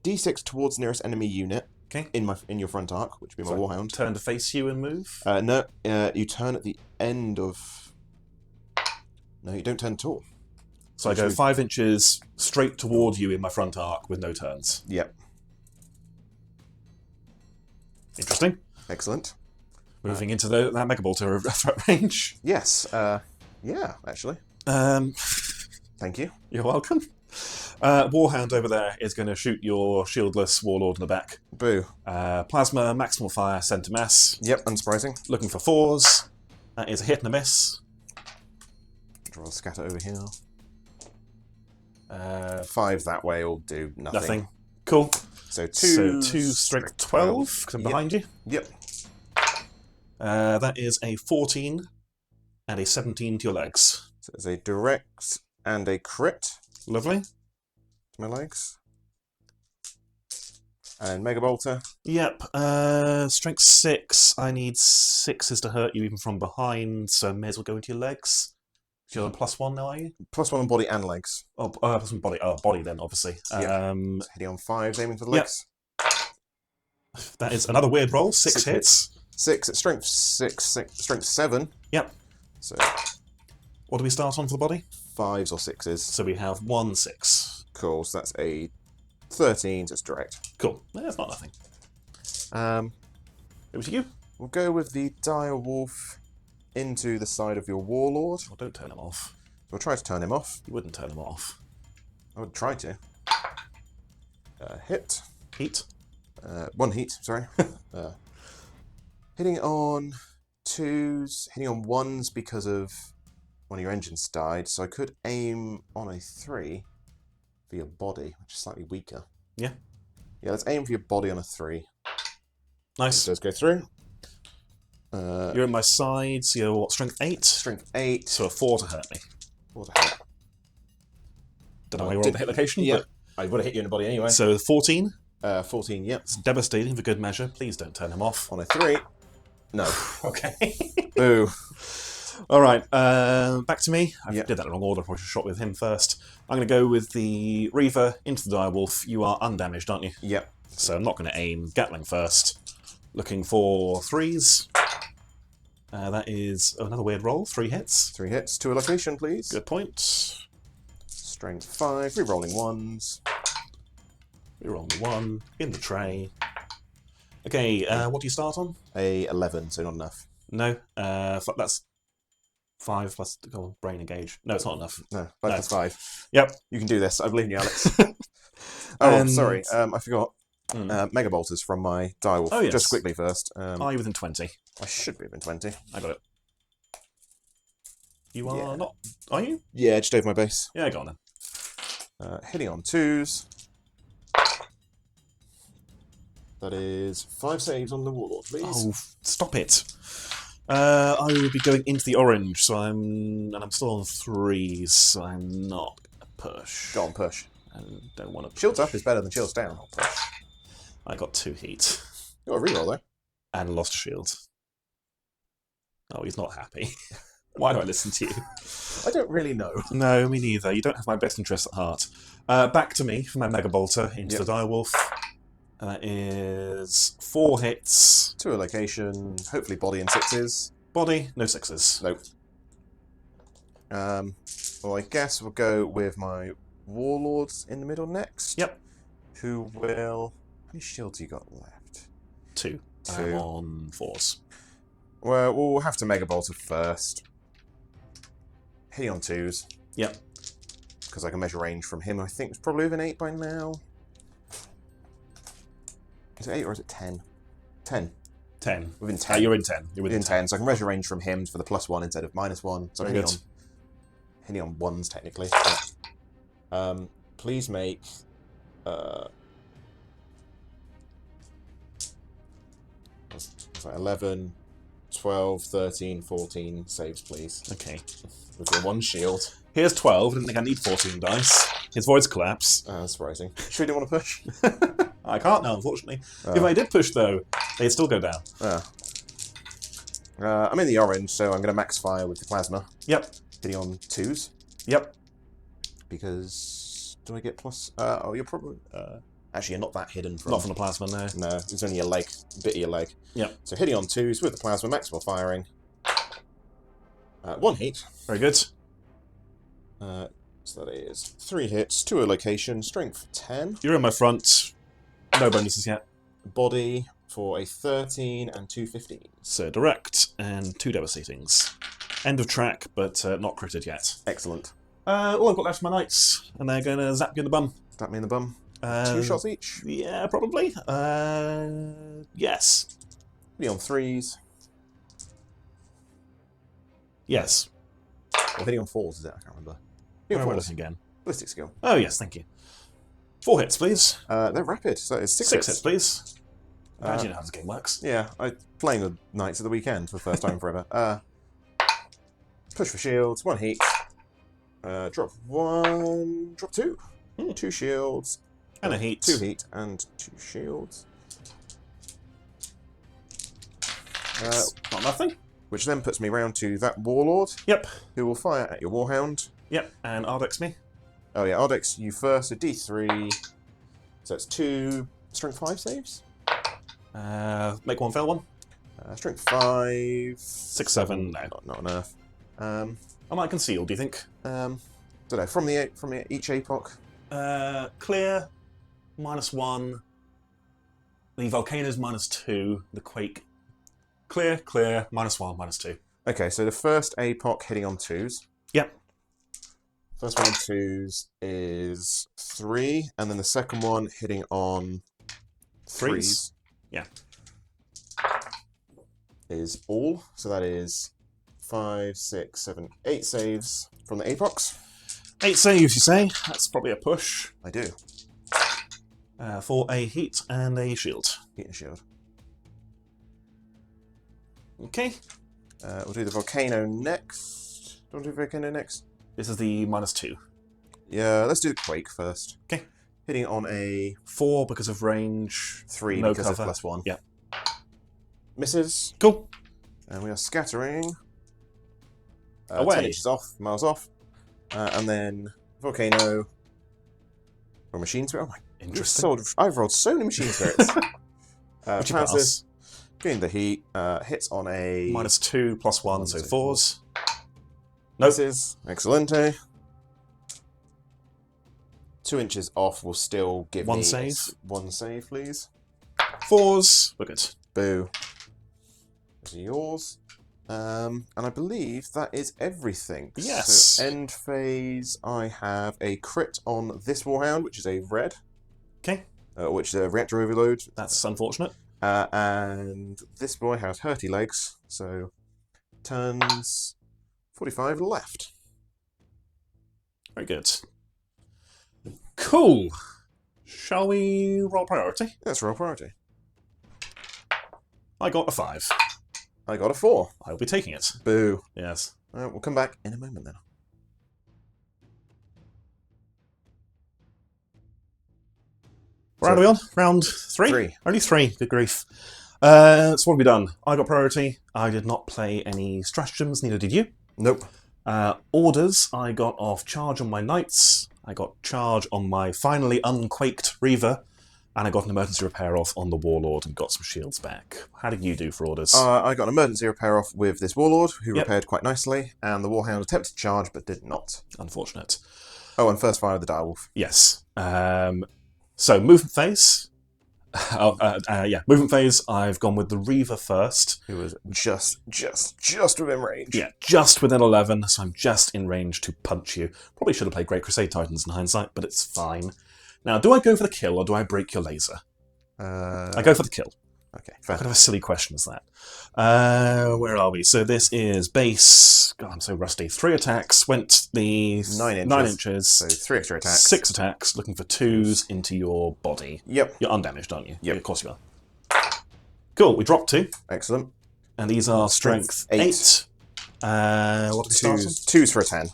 D6 towards nearest enemy unit. Okay. In your front arc, which would be my warhound. Turn to face you and move. No, you turn at the end of. No, you don't turn at all. So I go 5 inches straight toward you in my front arc with no turns. Yep. Interesting. Excellent. Moving into that Mega Bolter threat range. Yes. Yeah, actually. Thank you. You're welcome. Warhound over there is going to shoot your shieldless warlord in the back. Boo. Plasma, maximal fire, center mass. Yep, unsurprising. Looking for 4s. That is a hit and a miss. Draw a scatter over here. 5 that way will do nothing. Nothing. Cool. So 2 strength 12, because I'm behind you. Yep. That is a 14 and a 17 to your legs. So there's a direct and a crit Lovely. to my legs. And Mega Bolter. Yep. Strength 6. I need 6s to hurt you even from behind, so may as well go into your legs. You're on +1 now, are you? +1 on body and legs. Oh, +1 body. Oh, body then, obviously. Yeah. Hitting on 5, aiming for the legs. That is another weird roll. 6 hits. 6 at strength 6, strength 7. Yep. So What do we start on for the body? 5s or 6s. So we have 1 6. Cool. So that's a 13. So it's direct. Cool. That's not nothing. Over to you. We'll go with the dire wolf into the side of your warlord. Oh, don't turn him off. We'll try to turn him off. You wouldn't turn him off. I would try to. Hit. Heat. 1 heat, sorry. Hitting on 2s, hitting on 1s because of one of your engines died, so I could aim on a 3 for your body, which is slightly weaker. Yeah. Yeah, let's aim for your body on a 3. Nice. It does go through. You're in my side, so you're what, strength 8? Strength 8. So a 4 to hurt me. What the hell? Don't know why you're on the hit location, Yeah, but... I would have hit you in the body anyway. So 14. 14, yep. It's devastating for good measure. Please don't turn him off. On a 3. No. Okay. Boo. All right, back to me. I Yep. did that in the wrong order. I probably should have shot with him first. I'm going to go with the Reaver into the Direwolf. You are undamaged, aren't you? Yep. So I'm not going to aim. Gatling first. Looking for 3s. That is another weird roll. 3 hits. 3 hits. To a location, please. Good point. Strength 5. Re-rolling 1s. We're on the 1 in the tray. Okay, what do you start on? A 11, so not enough. No, that's 5 plus go on, brain engage. No, it's not enough. No, 5 plus 5. Yep. You can do this. I believe in you, Alex. Sorry. I forgot. Mega Bolters from my Direwolf. Oh, yes. Just quickly first. Are you within 20? I should be within 20. I got it. You are Yeah. not. Are you? Yeah, just over my base. Yeah, go on then. Hitting on 2s. That is 5 saves on the Warlord, please. Oh, stop it. I will be going into the orange, so I'm still on 3s, so I'm not gonna push. Go on, push. I don't want to. Shields up is better than shields down. I got 2 heat You got a reroll, though. and lost shield. Oh, he's not happy. Why do I listen to you? I don't really know. No, me neither. You don't have my best interests at heart. Back to me for my Mega Bolter into the Direwolf. That is 4 hits. To a location. Hopefully body and 6s. Body, no 6s. Nope. Well, I guess we'll go with my Warlords in the middle next. Yep. Who will... How many shields you got left? 2. 2. I'm on 4s. Well, we'll have to Mega Bolter first. Hitting on 2s. Yep. Because I can measure range from him. I think it's probably within 8 by now. Is it 8 or is it 10? 10. 10. Within 10. You're in 10. You're Within within 10, so I can measure range from him for the +1 instead of -1. So I'm Very good. hitting on 1s technically. Please make 11, 12, 13, 14 saves, please. Okay. With your one shield. Here's 12. I didn't think I need 14 dice. His voids collapse. Surprising. Sure you didn't want to push? I can't now, unfortunately. If I did push, though, they'd still go down. I'm in the orange, so I'm going to max fire with the plasma. Yep. Hitting on 2s. Yep. Because... do I get plus... oh, you're probably... actually, you're not that hidden from... Not from the plasma, no. No, it's only your leg. A bit of your leg. Yep. So hitting on 2s with the plasma, maximal firing. 1 hit. Very good. So that is 3 hits, 2 a location, strength 10. You're in my front. No bonuses yet. Body for a 13 and 2 15s. So direct and 2 devastatings. End of track, but not critted yet. Excellent. All I've got left are my knights, and they're going to zap you in the bum. Stab me in the bum. 2 shots each. Yeah, probably. Yes. Hitting on 3s. Yes. Or hitting on 4s, is it? I can't remember. Where Hitting am I on 4s. looking again? Ballistic skill. Oh, yes, thank you. 4 hits, please. They're rapid, so it's 6 hits, please. Imagine how this game works. Yeah, I'm playing the Knights at the weekend for the first time forever. Push for shields, 1 heat. Drop 1, drop 2. 2 shields. And a heat. 2 heat and 2 shields. Not nothing. Which then puts me round to that Warlord. Yep. Who will fire at your Warhound. Yep, and Ardex me. Oh yeah, Ardex, you first, a D3. So it's 2 strength 5 saves. Make 1 fail 1. Strength 5. 6, 7, no. Not enough. I might conceal, do you think? Don't know, from each APOC. Clear, -1. The Volcanoes -2. The Quake. Clear, -1, -2. Okay, so the first APOC hitting on 2s. Yep. First one on 2s is 3, and then the second one hitting on 3s. Yeah. Is all, so that is 5, 6, 7, 8 saves from the APOCs. 8 saves, you say? That's probably a push. I do. For a heat and a shield. Heat and shield. Okay. We'll do the Volcano next. Do you want to do the Volcano next? This is the -2. Yeah, let's do the Quake first. Okay. Hitting on a 4 because of range. 3 no because cover. of +1. Yeah. Misses. Cool. And we are scattering. Away. 10 inches off, miles off. And then Volcano. Or Machine Spirit. Oh my. Interesting. I've rolled so many Machine Spirits. Which you passes. pass. Getting the heat. Hits on a... -2, +1, so so 4s. Nope. Misses. Excelente. 2 inches off will still give 1 me... save. 1 save, please. 4s. We're good. Boo. Those are yours. And I believe that is everything. Yes. So end phase, I have a crit on this Warhound, which is a red. Okay. Which is a reactor overload. That's unfortunate. And this boy has hurty legs, so turns 45 left. Very good. Cool. Shall we roll priority? That's roll priority. I got a 5. I got a 4. I'll be taking it. Boo. Yes. We'll come back in a moment then. Where are we on? Round 3? 3. Only 3. Good grief. So what have we done? I got priority. I did not play any stratagems, neither did you. Nope. Orders, I got off charge on my knights. I got charge on my finally unquaked Reaver. And I got an emergency repair off on the Warlord and got some shields back. How did you do for orders? I got an emergency repair off with this Warlord, who Yep. repaired quite nicely, and the Warhound attempted to charge, but did not. Unfortunate. Oh, and first fire of the Direwolf. Yes. So, movement phase. Movement phase, I've gone with the Reaver first. Who was just within range. Yeah, just within 11, so I'm just in range to punch you. Probably should have played Great Crusade Titans in hindsight, but it's fine. Now, do I go for the kill or do I break your laser? I go for the kill. Okay, fair. What kind of a silly question is that? Where are we? So this is base. God, I'm so rusty. 3 attacks. Went the 9 inches. So 3 extra attacks. 6 attacks. Looking for 2s into your body. Yep. You're undamaged, aren't you? Yep. Of course you are. Cool. We dropped 2. Excellent. And these are strength 8. What are the stars? 2s for a 10.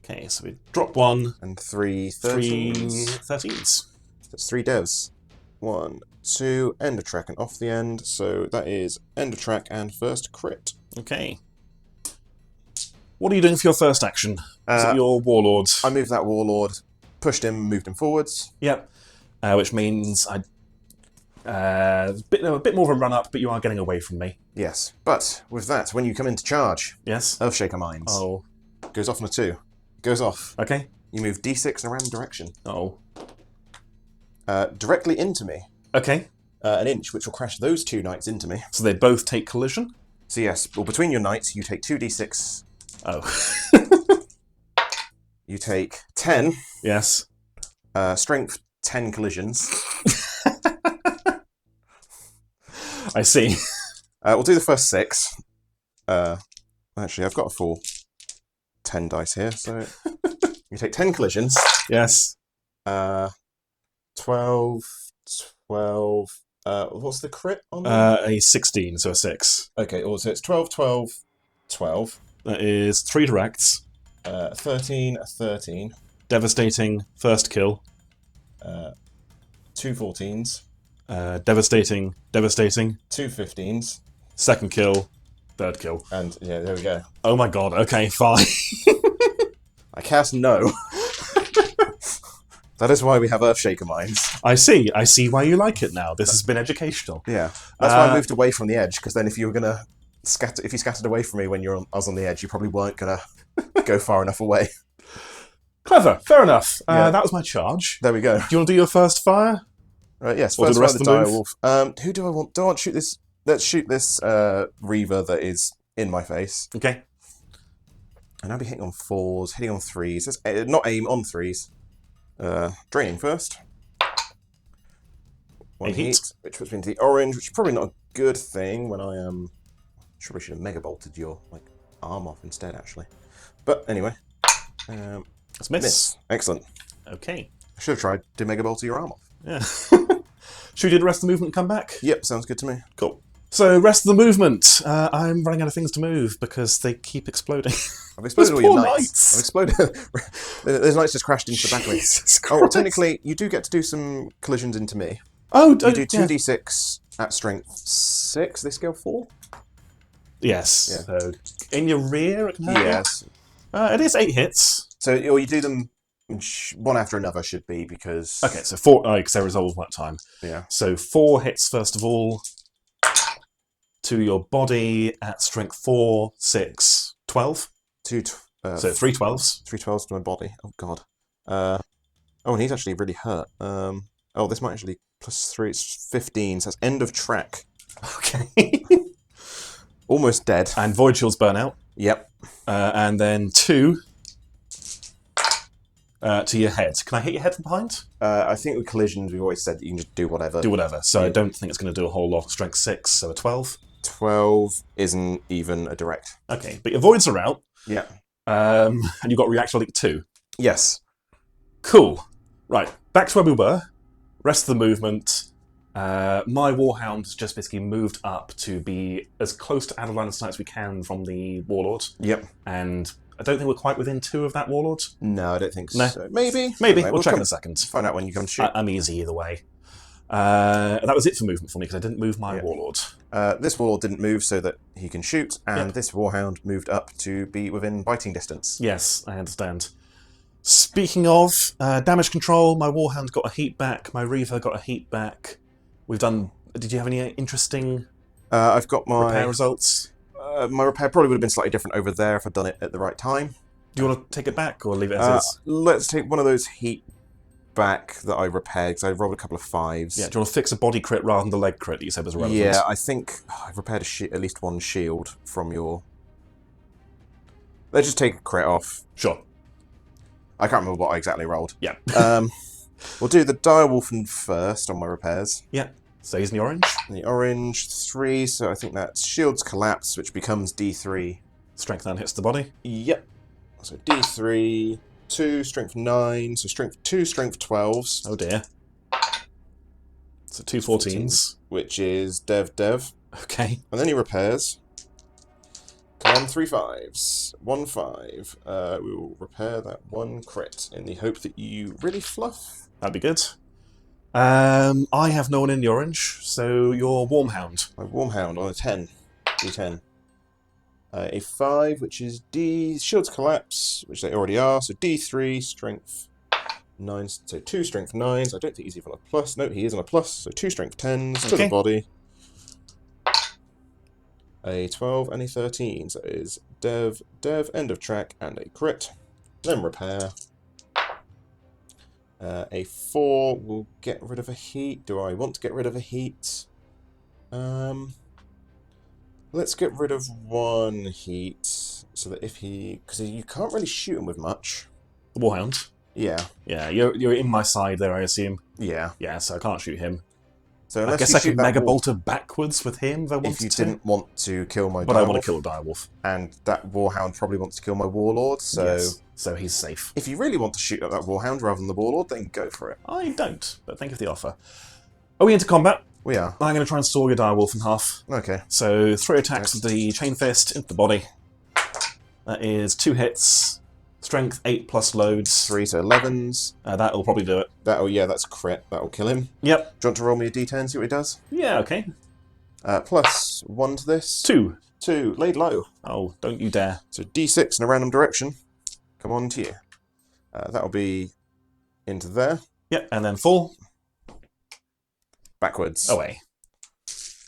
Okay, so we drop 1. And 3 3 13s. 13s. That's 3 devs. 1, 2, end of track and off the end. So that is end of track and first crit. Okay. What are you doing for your first action? Is it your warlord? I moved that warlord, pushed him, moved him forwards. Yep. Which means a bit more of a run up, but you are getting away from me. Yes, but with that, when you come into charge, Yes. Earthshaker Mines goes off on a 2. Goes off. Okay. You move d6 in a random direction. Oh. Directly into me. Okay. An inch, which will crash those 2 knights into me. So they both take collision? So yes, well, between your knights, you take 2d6. Oh. You take 10. Yes. Strength 10 collisions. I see. We'll do the first 6. Actually, I've got a full 10 dice here, so you take 10 collisions. Yes. 12. What's the crit on that? A 16, so a 6. Okay, so it's 12, 12, 12. That is 3 directs. 13, 13. Devastating, first kill. 2 14s. Devastating, 2 15s. second kill, third kill. And yeah, there we go. Oh my god, okay, fine. I cast no. That is why we have Earthshaker Mines. I see why you like it now. This has been educational. Yeah, that's why I moved away from the edge, because then if you were gonna if you scattered away from me when I was on the edge, you probably weren't gonna go far enough away. Clever, fair enough. Yeah. That was my charge. There we go. Do you want to do your first fire? Right, yes. Or First do the rest fire of the the move? direwolf. Who do I want? Do I want to shoot this? Let's shoot this Reaver that is in my face. Okay. And I'll be hitting on 4s, hitting on 3s. Let's, not aim on 3s. Draining first. 1 A heat. heat, which puts me into the orange, which is probably not a good thing when I am. Sure, we should have mega bolted your arm off instead, actually. But anyway, Let's miss. Excellent. Okay. I should have tried to mega bolt your arm off. Yeah. Should we do the rest of the movement and come back? Yep, sounds good to me. Cool. So, rest of the movement. I'm running out of things to move because they keep exploding. I've exploded all Those your poor knights. knights. I've exploded. Those knights just crashed into the back of me. Oh, well, technically, you do get to do some collisions into me. Oh, You do yeah. 2d6 at strength 6. They scale 4. Yes. Yeah. So, in your rear, it can hurt you. Yes. It is 8 hits. So, or you do them one after another, should be, because. Okay, so 4, because they resolve one time. Yeah. So 4 hits first of all to your body at strength 4, 6, 12. So 3 12s. 3 12s to my body. Oh, God. Oh, and he's actually really hurt. Oh, this might actually plus 3. It's 15. So that's end of track. Okay. Almost dead. And Void Shields burn out. Yep. And then 2 to your head. Can I hit your head from behind? I think with collisions, we've always said that you can just do whatever. Do whatever. So Yeah. I don't think it's going to do a whole lot. Strength 6, so a 12. 12 isn't even a direct. Okay, but your voids are out. Yeah. And you've got reaction leak 2. Yes. Cool. Right, back to where we were. Rest of the movement. My Warhound has just basically moved up to be as close to Adeline Sight as we can from the Warlord. Yep. And I don't think we're quite within 2 of that Warlord. No, I don't think No. so. Maybe. Maybe. Anyway, We'll check come in a second. find out when you come to shoot. I'm easy either way. That was it for movement for me because I didn't move my Yeah. Warlord. This warlord didn't move so that he can shoot, and Yep. this warhound moved up to be within biting distance. Yes, I understand. Speaking of damage control, my Warhound got a heat back, my Reaver got a heat back. We've done... Did you have any interesting I've got my repair results? my repair probably would have been slightly different over there if I'd done it at the right time. Do you want to take it back or leave it as is? Let's take one of those heat back that I repaired, because I rolled a couple of 5s. Yeah, do you want to fix a body crit rather than the leg crit that you said was relevant? Yeah, I think I've repaired at least one shield from your... Let's just take a crit off. Sure. I can't remember what I exactly rolled. Yeah. We'll do the direwolf first on my repairs. Yeah. So he's in the orange. In the orange, 3, so I think that's shields collapse, which becomes D3. Strength 9 hits the body. Yep. So D3, 2, strength 9, so strength 2, strength 12s. Oh dear. So 2 14s. Which is dev. Okay. And then he repairs. Come on, 3 5s. 1 5. We will repair that 1 crit in the hope that you really fluff. That'd be good. I have no one in the orange, so you're Warmhound. My Warmhound on a 10. D10. A 5, which is D. Shields collapse, which they already are. So D3, strength 9. So 2 strength 9s. I don't think he's even on a plus. No, he is on a plus. So 2 strength 10s to the body. A 12 and a 13. So it is dev, end of track, and a crit. Then repair. A 4 will get rid of a heat. Do I want to get rid of a heat? Let's get rid of 1 heat, so that if he... Because you can't really shoot him with much. The Warhound. Yeah. Yeah, you're in my side there, I assume. Yeah. Yeah, so I can't shoot him. So unless I guess you I could shoot that Mega wolf, Bolter backwards with him if I wanted if you to. didn't want to kill my But I direwolf, want to kill a direwolf. and that Warhound probably wants to kill my Warlord, so... Yes. So he's safe. If you really want to shoot at that Warhound rather than the Warlord, then go for it. I don't, but thank you for the offer. Are we into combat? We are. I'm going to try and saw your direwolf in half. Okay. So 3 attacks with the chain fist into the body. That is 2 hits. Strength 8 plus loads. 3 to 11s. That'll probably do it. Yeah, that's crit. That'll kill him. Yep. Do you want to roll me a d10, see what he does? Yeah, okay. Plus 1 to this. 2. 2, laid low. Oh, don't you dare. So d6 in a random direction. Come on to you. That'll be into there. Yep, and then 4. Backwards. Away.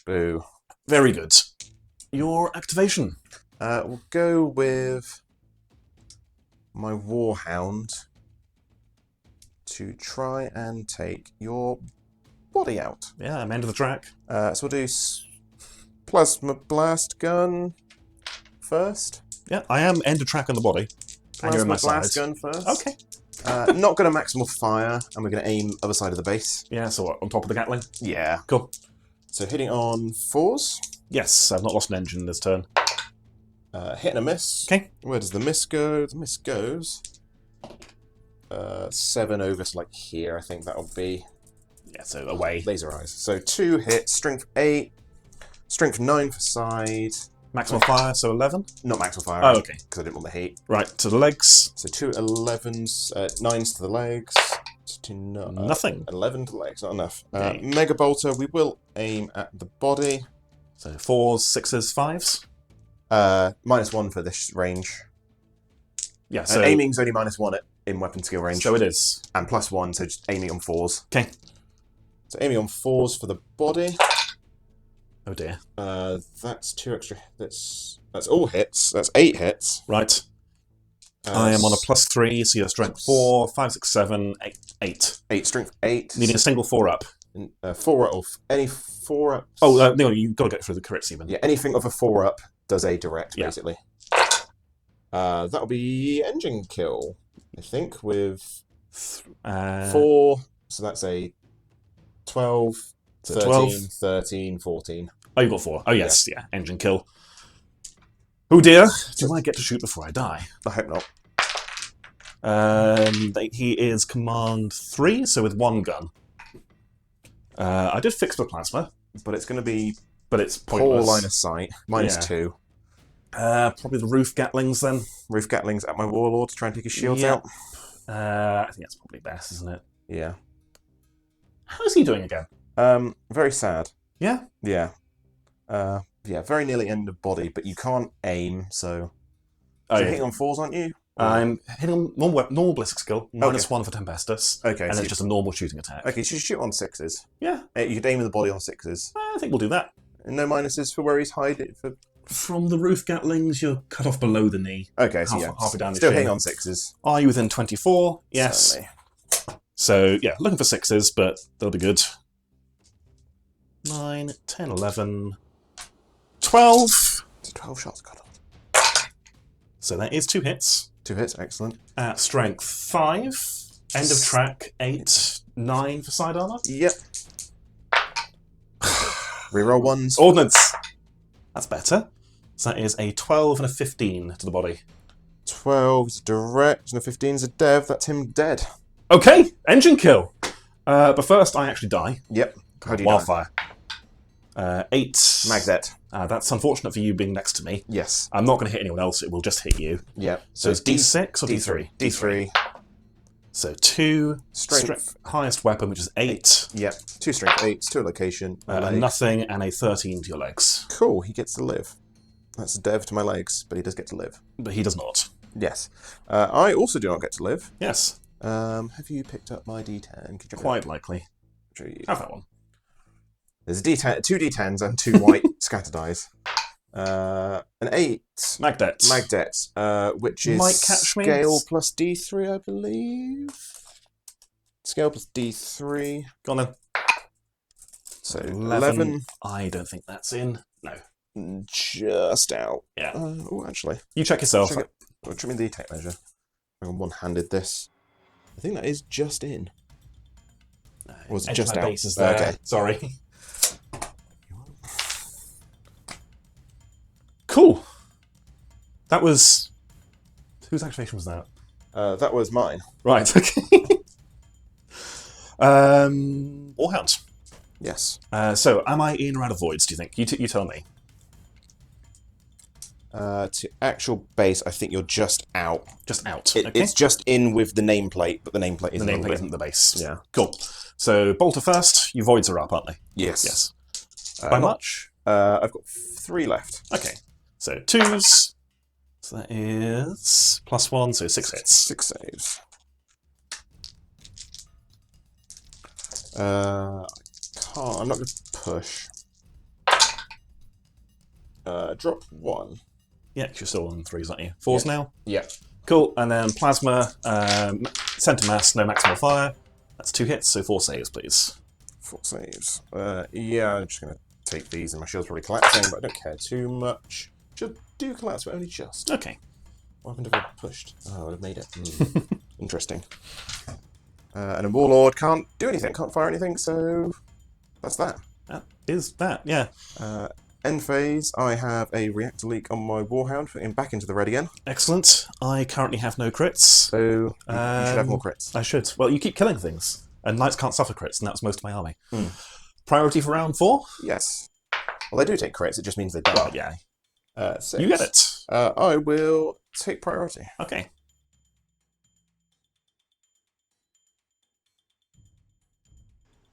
Boo. Very good. Your activation. We'll go with my Warhound to try and take your body out. Yeah, I'm end of the track. So we'll do Plasma Blast Gun first. Yeah, I am end of track on the body. And you're in my Plasma Blast side. Gun first. Okay. Not going to maximal fire, and we're going to aim other side of the base. Yeah, so what, on top of the Gatling? Yeah. Cool. So hitting on 4s. Yes, I've not lost an engine this turn. Hit and a miss. Okay. Where does the miss go? The miss goes 7 over to like here. I think that'll be. Yeah, so away. Laser eyes. So 2 hits, strength 8, strength 9 for side. Maximum fire, so 11. Not maximal fire. Oh, okay. Because I didn't want the heat. Right, to the legs. So 2 11s, 9s to the legs. Nothing. 11 to the legs, not enough. Okay. Mega Bolter, we will aim at the body. So 4s, 6s, 5s. -1 for this range. Yeah, so aiming's only -1 in weapon skill range. So it is. And +1, so just aiming on 4s. Okay. So aiming on 4s for the body. Oh dear. That's 2 extra. That's all hits. That's 8 hits. Right. I am on a +3, so you're strength 4, 5, 6, 7, 8. 8, strength 8. Needing a single 4 up. 4 up. Any 4 up. Oh, no, you've got to get through the crits even. Yeah, anything of a 4 up does a direct, Yeah. basically. That'll be engine kill, I think, with 4. So that's a 12, So 13, 12. 13, 14. Oh, you've got 4. Oh, yes, yeah. Engine kill. Oh dear. Do I get to shoot before I die? I hope not. He is command 3, so with 1 gun. I did fix the plasma, But it's going to be but it's poor pointless. line of sight. -2. Probably the roof gatlings then. Roof Gatlings at my Warlord to try and take his shields Yeah. out. I think that's probably best, isn't it? Yeah. How's he doing again? Very sad. Yeah? Yeah. Yeah, very nearly end of body, but you can't aim, so... Oh, So yeah. hitting on 4s, aren't you? I'm hitting on normal ballistic skill, -1 for Tempestus, Okay, and so it's just a normal shooting attack. okay, so you shoot on 6s. Yeah, You could aim in the body on 6s. I think we'll do that. And no minuses for where he's hiding for... From the roof gatlings, you're cut off below the knee. Okay, so yeah. halfway down the Still shin. hitting on 6s. Are you within 24? Yes. Certainly. So, yeah, looking for 6s, but they'll be good. 9, 10, 11, 12. So 12 shots cut off. So that is 2 hits. 2 hits, excellent. At strength 5. End of track 8, 9 for side armor. Yep. Reroll ones. Ordnance! That's better. So that is a 12 and a 15 to the body. 12 is a direct, and a 15 is a dev. That's him dead. Okay, engine kill. But first, I actually die. Yep. How do you die? Wildfire. 8. Magdet. That's unfortunate for you being next to me. Yes. I'm not going to hit anyone else, it will just hit you. Yep. So it's D6 or D3? D3. So 2. Strength. Highest weapon, which is 8. Yep. 2 strength 8, 2 location. Nothing, and a 13 to your legs. Cool, he gets to live. That's a dev to my legs, but he does get to live. But he does not. Yes. I also do not get to live. Yes. Have you picked up my D10? Could you Quite likely. Have that one. There's a D10, 2 D10s and 2 white scatter dice. An 8. Magdet, which is Might catch me. scale plus D3, I believe. Scale plus D3. Go on then. So 11. I don't think that's in. No. Just out. Yeah. Oh, actually. You check yourself. Check me the tape measure. I'm one-handed this. I think that is just in. Or was it just out? Base is there. Okay. Sorry. Cool. That was... Whose activation was that? That was mine. Right, okay. Warhound. Yes. So, am I in or out of voids, do you think? You tell me. To actual base, I think you're just out. Just out. Okay. It's just in with the nameplate, but the nameplate isn't. The nameplate isn't the base. Yeah. Cool. So, Bolter first. Your voids are up, aren't they? Yes. Yes. By much? I've got 3 left. Okay. So, 2s. So that is +1, so 6 hits. 6 saves. I can't. I'm not going to push. Drop 1. Yeah, 'cause you're still on 3s, aren't you? 4s now? Yeah. Cool, and then Plasma, Centre Mass, no maximal fire. That's 2 hits, so 4 saves, please. 4 saves. Yeah, I'm just going to take these, and my shield's probably collapsing, but I don't care too much. Shield do collapse, but only just. Okay. What happened if I pushed? Oh, I would have made it. Interesting. And a Warlord can't do anything, can't fire anything, so that's that. That is that, yeah. End phase, I have a reactor leak on my Warhound, putting him back into the red again. Excellent. I currently have no crits. So you should have more crits. I should. Well, you keep killing things, and knights can't suffer crits, and that's most of my army. Priority for round 4? Yes. Well, they do take crits, it just means they die. Well, yeah. 6. You get it. I will take priority. Okay.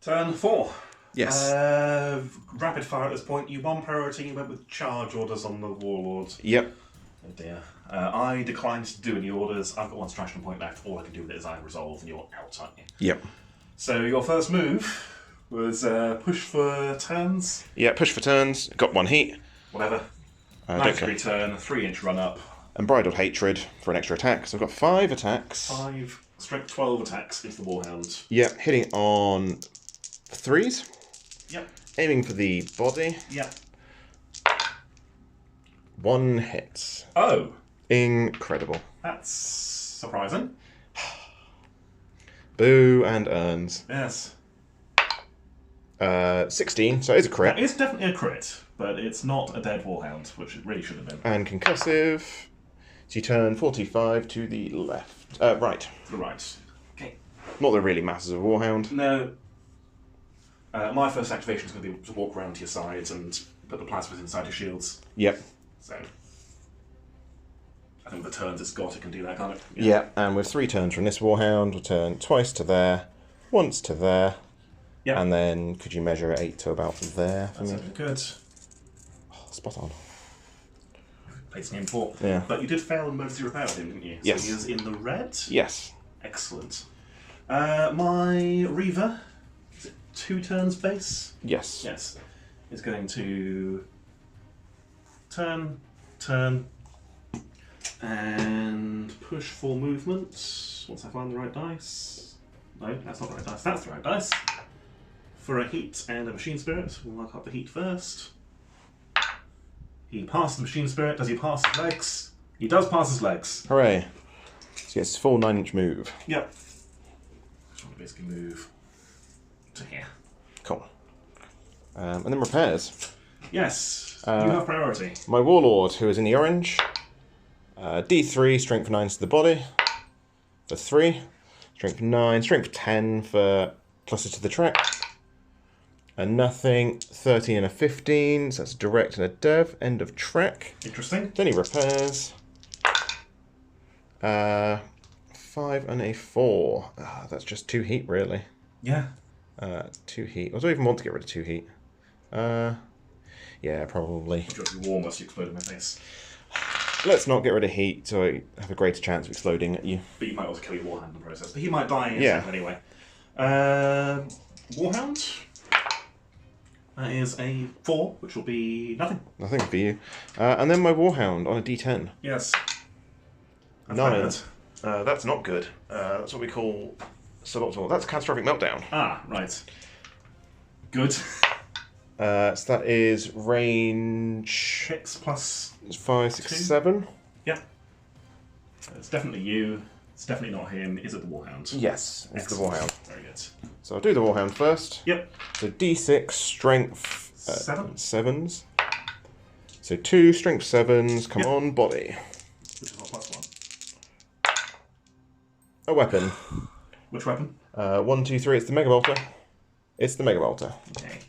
Turn 4. Yes. Rapid fire at this point. You won priority, you went with charge orders on the Warlord. Yep. Oh dear. I declined to do any orders. I've got 1 strategy point left. All I can do with it is I resolve, and you're out, aren't you? Yep. So your first move was push for turns. Yeah, push for turns. Got 1 heat. Whatever. Don't care. 9 turn, 3-inch run up. Unbridled hatred for an extra attack. So I've got 5 attacks. 5, strength 12 attacks into the Warhound. Yep, hitting on 3s. Yep. Aiming for the body. Yep. 1 hit. Oh! Incredible. That's surprising. Boo and earns. Yes. 16, so it is a crit. It's definitely a crit, but it's not a dead Warhound, which it really should have been. And concussive. So you turn 45 to the left. Right. To the right. Okay. Not that it really matters of Warhound. No. My first activation is going to be to walk around to your sides and put the plasmas inside your shields. Yep. So, I think with the turns it's got, it can do that, can't it? Yeah, and with 3 turns from this Warhound, we'll turn twice to there, once to there, Yep. and then could you measure 8 to about there for me? Good. Oh, spot on. Placing him 4. Yeah. But you did fail emergency repair with him, didn't you? Yes. So he is in the red? Yes. Excellent. My Reaver, is it 2 turns base? Yes. Yes. Is going to turn, and push for movement. Once I find the right dice. No, that's not the right dice. That's the right dice. For a heat and a machine spirit, we'll mark up the heat first. He passed the machine spirit. Does he pass his legs? He does pass his legs. Hooray. So yes, full 9-inch move. Yep. Just want to basically move to here. Cool. And then repairs. Yes, you have priority. My Warlord, who is in the orange. D3, strength 9 to the body. For 3. Strength 9, strength 10 for closer to the track. A nothing, 13 and a 15, so that's a direct and a dev. End of track. Interesting. Then he repairs. 5 and a 4. That's just 2 heat, really. Yeah. 2 heat. I don't even want to get rid of 2 heat. Yeah, probably. It'll be warmer, so you explode in my face. Let's not get rid of heat, so I have a greater chance of exploding at you. But you might also kill your Warhound in the process. But he might die in a Yeah. second anyway. Warhound. That is a 4, which will be nothing. Nothing for you. And then my Warhound on a D10. Yes. That's 9. bad. That's not good. That's what we call suboptimal. That's catastrophic meltdown. Ah, right. Good. So that is range 6 plus. 5, 6, 2. 7. Yeah. It's definitely you. It's definitely not him. Is it the Warhound? Yes, it's the Warhound. Very good. So I'll do the Warhound first. Yep. So D6 strength 7. 7s. So 2 strength 7s. Come on, body. Which is not +1. A weapon. Which weapon? 1, 2, 3. It's the Mega Bolter. It's the Mega Bolter. Okay.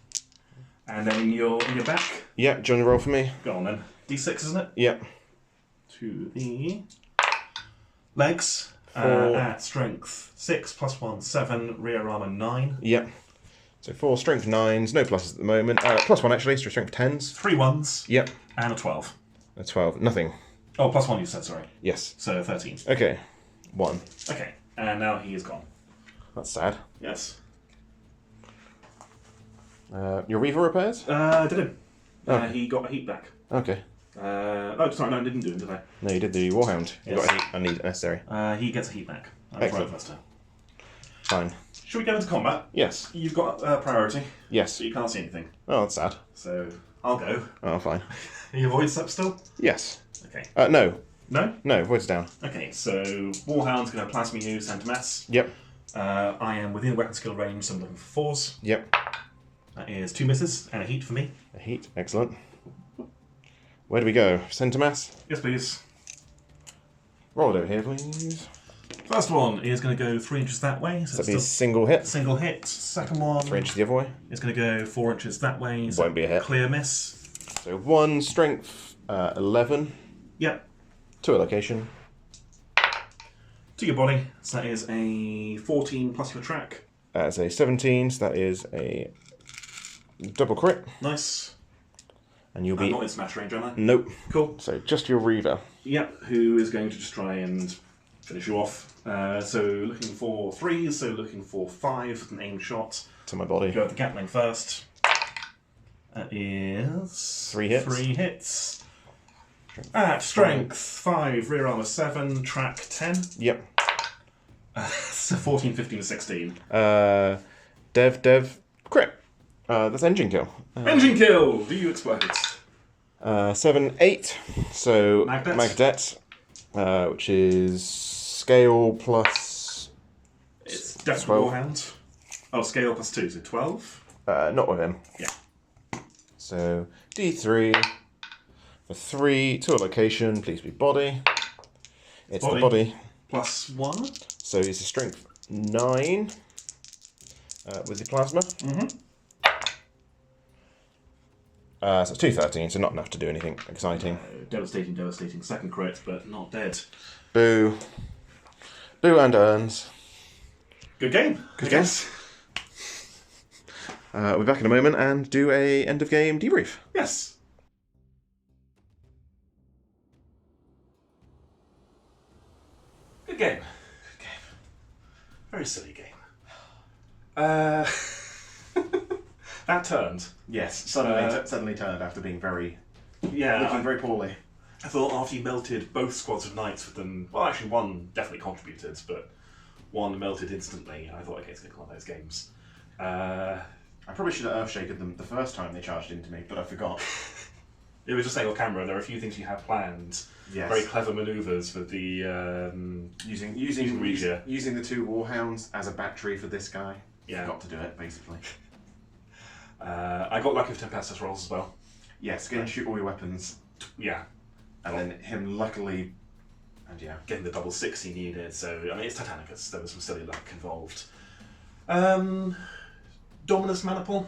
And then in your back. Yep, do you want to roll for me? Go on then. D6, isn't it? Yep. To the legs. 4. At strength 6 +1, 7. Rear armor 9. Yep. So 4 strength 9s, no pluses at the moment. +1 actually, so strength 10s. 3 1s. Yep. And a 12. A 12. Nothing. Oh, +1 you said, sorry. Yes. So 13. Okay. 1. Okay. And now he is gone. That's sad. Yes. Your Reaver repairs? Did him. Okay. He got a heat back. Okay. No, sorry, no, I didn't do him, did I? No, you did the Warhound. You Yes. got a heat. I need necessary. He gets a heat back. Excellent. First turn. Fine. Should we go into combat? Yes. You've got priority, Yes. so you can't see anything. Oh, that's sad. So I'll go. Oh, fine. Are you avoid step still? Yes. Okay. No. No? No, void's down. Okay, so Warhound's going to plasma you, send to mass. Yep. I am within weapon skill range, so I'm looking for 4s. Yep. That is 2 misses and a heat for me. A heat. Excellent. Where do we go? Send to mass? Yes, please. Roll it over here, please. First one is going to go 3 inches that way, so That'd it's be a still single hit. single hit. Second one 3 inches the other way. is going to go 4 inches that way, so Won't be a hit. clear miss. So 1 strength 11. Yep. 2 a location. To your body, so that is a 14 plus your track. That's a 17, so that is a double crit. Nice. And you'll I'm be... not in smash range, am I? Nope. Cool. So just your Reaver. Yep, who is going to just try and finish you off. So looking for 3s, so looking for 5 with an aim shot. To my body. Go with the Gatling first. That is... 3 hits. 3 hits. At strength 5, rear armor 7, track 10. Yep. So 14, 15, 16. Dev, crit. That's engine kill. Engine kill! Do you explode? 7, 8. So Magdet. Magdet, which is scale plus. It's definitely 12. Warhound. Oh, scale plus 2, so 12. Not with him. Yeah. So D3 for 3 to a location. Please be body. It's Body. the body. Plus 1. So it's a strength 9 with the plasma. Mm-hmm. So it's 213, so not enough to do anything exciting. Devastating. Second crit, but not dead. Boo. Boo and earns. Good game. Good game. We'll be back in a moment and do a end of game debrief. Yes. Good game. Very silly game. That turned. Yes, suddenly turned after being very Yeah. very poorly. I thought after you melted both squads of knights with them, well, actually one definitely contributed, but one melted instantly. I thought, okay, it's going to be one of those games. I probably should have earthshaken them the first time they charged into me, but I forgot. It was just saying on camera, there are a few things you had planned. Yes. Very clever manoeuvres with the Using Legio. using the 2 warhounds as a battery for this guy. Yeah. Got to do it basically. I I got lucky with Tempestus rolls as well. Yes, get and shoot all your weapons. Yeah. And then him luckily... And yeah. Getting the double 6 he needed, so, I mean, it's Titanicus, there was some silly luck involved. Dominus Maniple.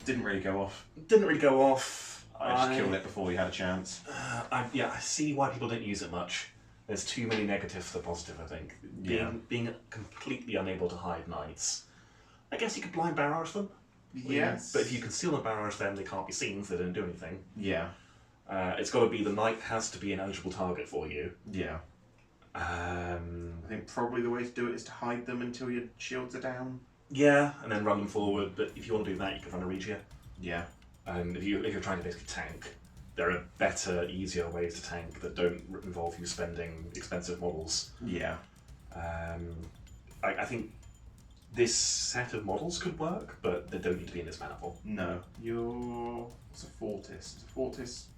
Didn't really go off. Didn't really go off. I just killed it before we had a chance. I see why people don't use it much. There's too many negatives for the positive, I think. Being completely unable to hide knights. I guess you could blind barrage them. Yes. But if you conceal and barrage them, they can't be seen, so they don't do anything. Yeah. It's got to be the knight has to be an eligible target for you. Yeah. I think probably the way to do it is to hide them until your shields are down. Yeah, and then run them forward. But if you want to do that, you could run a Regio. Yeah. And if you're trying to basically tank, there are better, easier ways to tank that don't involve you spending expensive models. Yeah. I think this set of models could work, but they don't need to be in this maniple. No. What's a Fortis? Fortis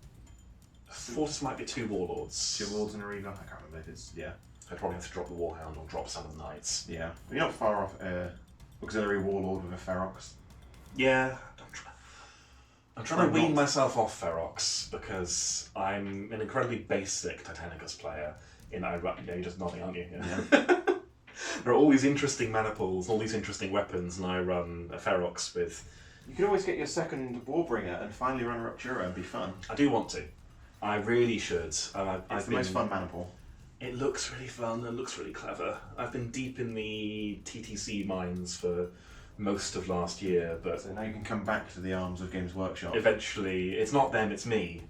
might be 2 warlords. 2 warlords in arena? I can't remember if it's... Yeah. I'd probably have to drop the Warhound or drop some of the knights. Yeah. But you're not far off auxiliary warlord with a Ferox. Yeah. I'm trying to wean myself off Ferox because I'm an incredibly basic Titanicus player. You're just nodding, aren't you? Yeah. There are all these interesting maniples, all these interesting weapons, and I run a Ferox with... You could always get your second Warbringer and finally run a Ruptura and be fun. I do want to. I really should. It's the most fun maniple. It looks really fun and looks really clever. I've been deep in the TTC mines for most of last year, but... So now you can come back to the arms of Games Workshop. Eventually, it's not them, it's me.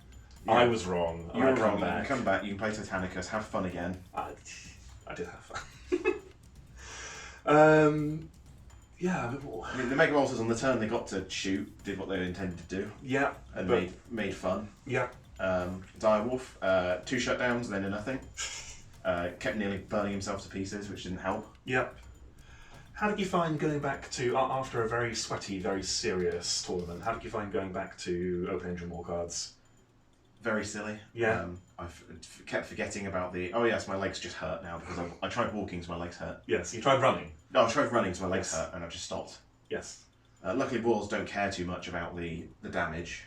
Yeah. I was wrong. You were wrong. You can come back, you can play Titanicus, have fun again. I did have fun. Yeah, I mean, the Mega Bolters on the turn they got to shoot did what they were intended to do. Yeah. And made fun. Yeah. Direwolf, 2 shutdowns, then a nothing. Kept nearly burning himself to pieces, which didn't help. Yep. How did you find going back to, after a very sweaty, very serious tournament, how did you find going back to Open Engine War cards? Very silly. Yeah. I kept forgetting about oh yes, my legs just hurt now because I tried walking so my legs hurt. Yes, you tried running. No, I tried running so my legs hurt and I've just stopped. Yes. Luckily Walls don't care too much about the damage.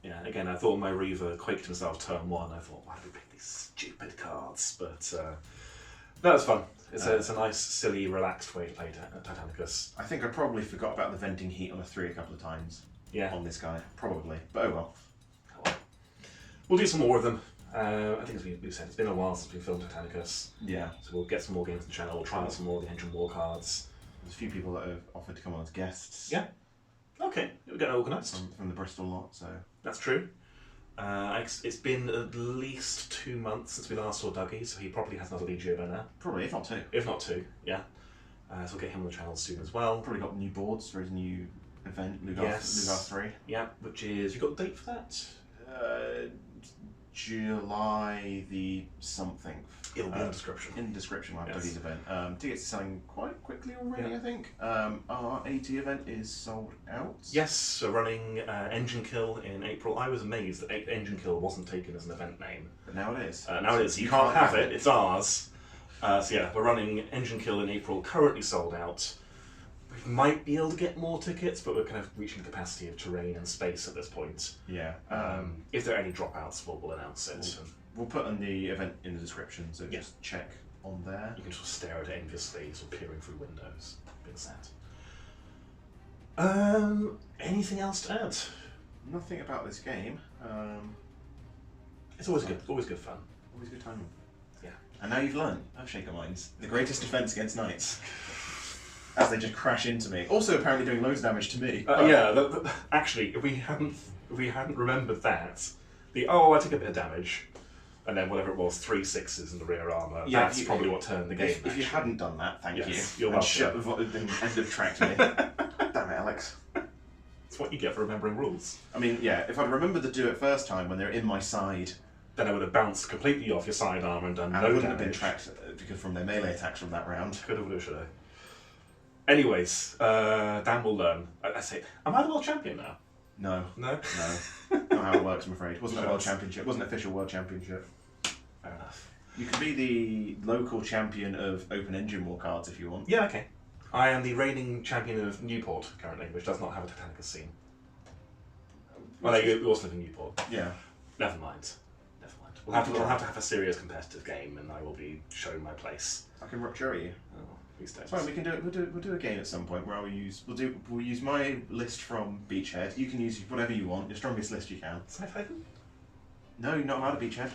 Yeah, again, I thought my Reaver quaked himself turn 1. I thought, why do we pick these stupid cards? But that was fun. It's a nice, silly, relaxed way to play Titanicus. I think I probably forgot about the venting heat on a 3 a couple of times. Yeah. On this guy, probably. But oh well. We'll do some more of them. I think as we've said, it's been a while since we filmed Titanicus. Yeah. So we'll get some more games on the channel. We'll try out some more of the Engine War cards. There's a few people that have offered to come on as guests. Yeah. Okay, we're getting organised. From the Bristol lot, so... That's true. It's been at least 2 months since we last saw Duggie, so he probably has another Legio by now. Probably, if not 2. If not 2, yeah. So we'll get him on the channel soon as well. Probably got new boards for his new event, Lugar 3. Yeah, which is... You got a date for that? July the something. It'll be in the description. In the description, we'll have Duggie's event. Tickets are selling quite quickly already, I think. Our 80 event is sold out. Yes, so running Engine Kill in April. I was amazed that Engine Kill wasn't taken as an event name. But now it is. Now it is. You can't have it, it's ours. So yeah, we're running Engine Kill in April, currently sold out. We might be able to get more tickets, but we're kind of reaching the capacity of terrain and space at this point. Yeah. If there are any dropouts, we'll announce it. We'll put on the event in the description, so just check on there. You can just stare at it enviously, sort of peering through windows. Being sad. Anything else to add? Nothing about this game. It's always good fun. Always good time. Yeah. And now you've learned of Shaker Mines, the greatest defense against knights. As they just crash into me. Also, apparently doing loads of damage to me. Actually, if we hadn't remembered that, I took a bit of damage, and then whatever it was, 3 6s in the rear armour. Yeah, that's probably what turned the game. If you hadn't done that, thank you. You're welcome. And end of tracked me. Damn it, Alex. It's what you get for remembering rules. I mean, yeah, if I'd remembered to do it first time when they're in my side, then I would have bounced completely off your side armour and done no damage. I wouldn't have been tracked because from their melee attacks from that round. Could have, would have, should have. Anyways, Dan will learn. I say, am I the world champion now? No. No? No. Not how it works, I'm afraid. It wasn't a world championship. It wasn't an official world championship. Fair enough. You can be the local champion of Open Engine War cards if you want. Yeah, okay. I am the reigning champion of Newport currently, which does not have a Titanicus scene. Well, no, you also live in Newport. Yeah. Never mind. We'll have to have a serious competitive game, and I will be showing my place. I can rupture you. Oh, please don't. It's fine. We can do it. We'll do a game at some point where we'll use my list from Beachhead. You can use whatever you want. Your strongest list you can. Sci-fi? No, you're not allowed a Beachhead.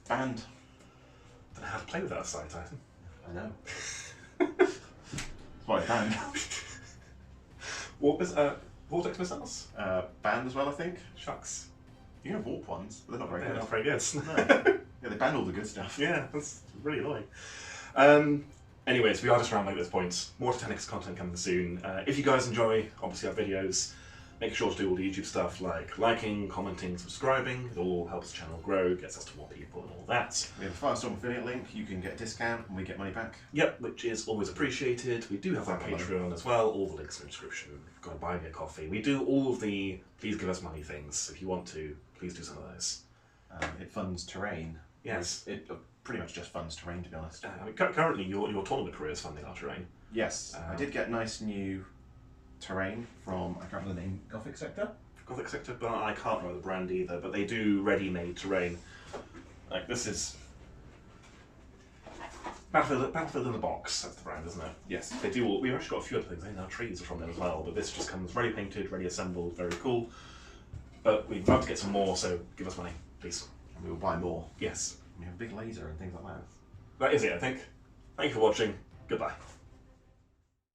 Banned. Don't know how to play with that aside, Titan. I know. That's why it's banned. What was vortex missiles? Banned as well, I think. Shucks. You can have warp ones, but they're not very They're good. not very good. No. Yeah, they banned all the good stuff. Yeah, that's really annoying. Anyways, we are just rambling at this point. More Titanicus content coming soon. If you guys enjoy, obviously, our videos, make sure to do all the YouTube stuff like liking, commenting, subscribing. It all helps the channel grow, gets us to more people and all that. We have a Firestorm affiliate link. You can get a discount and we get money back. Yep, which is always appreciated. We do have our Patreon as well. All the links in the description. You've got to buy me a coffee. We do all of the please give us money things. If you want to, please do some of those. It funds terrain. Yes. It pretty much just funds terrain, to be honest. I mean, currently, your tournament career is funding our terrain. Yes, I did get nice new terrain from, I can't remember the name, Gothic Sector? Gothic Sector, but I can't remember the brand either, but they do ready-made terrain. Like, this is Battlefield in the Box, that's the brand, isn't it? Yes. They do all, we've actually got a few other things, I think our trees are from them as well, but this just comes ready painted, ready assembled, very cool. But we'd love to get some more, so give us money, please. And we will buy more. Yes. We have a big laser and things like that. That is it, I think. Thank you for watching. Goodbye.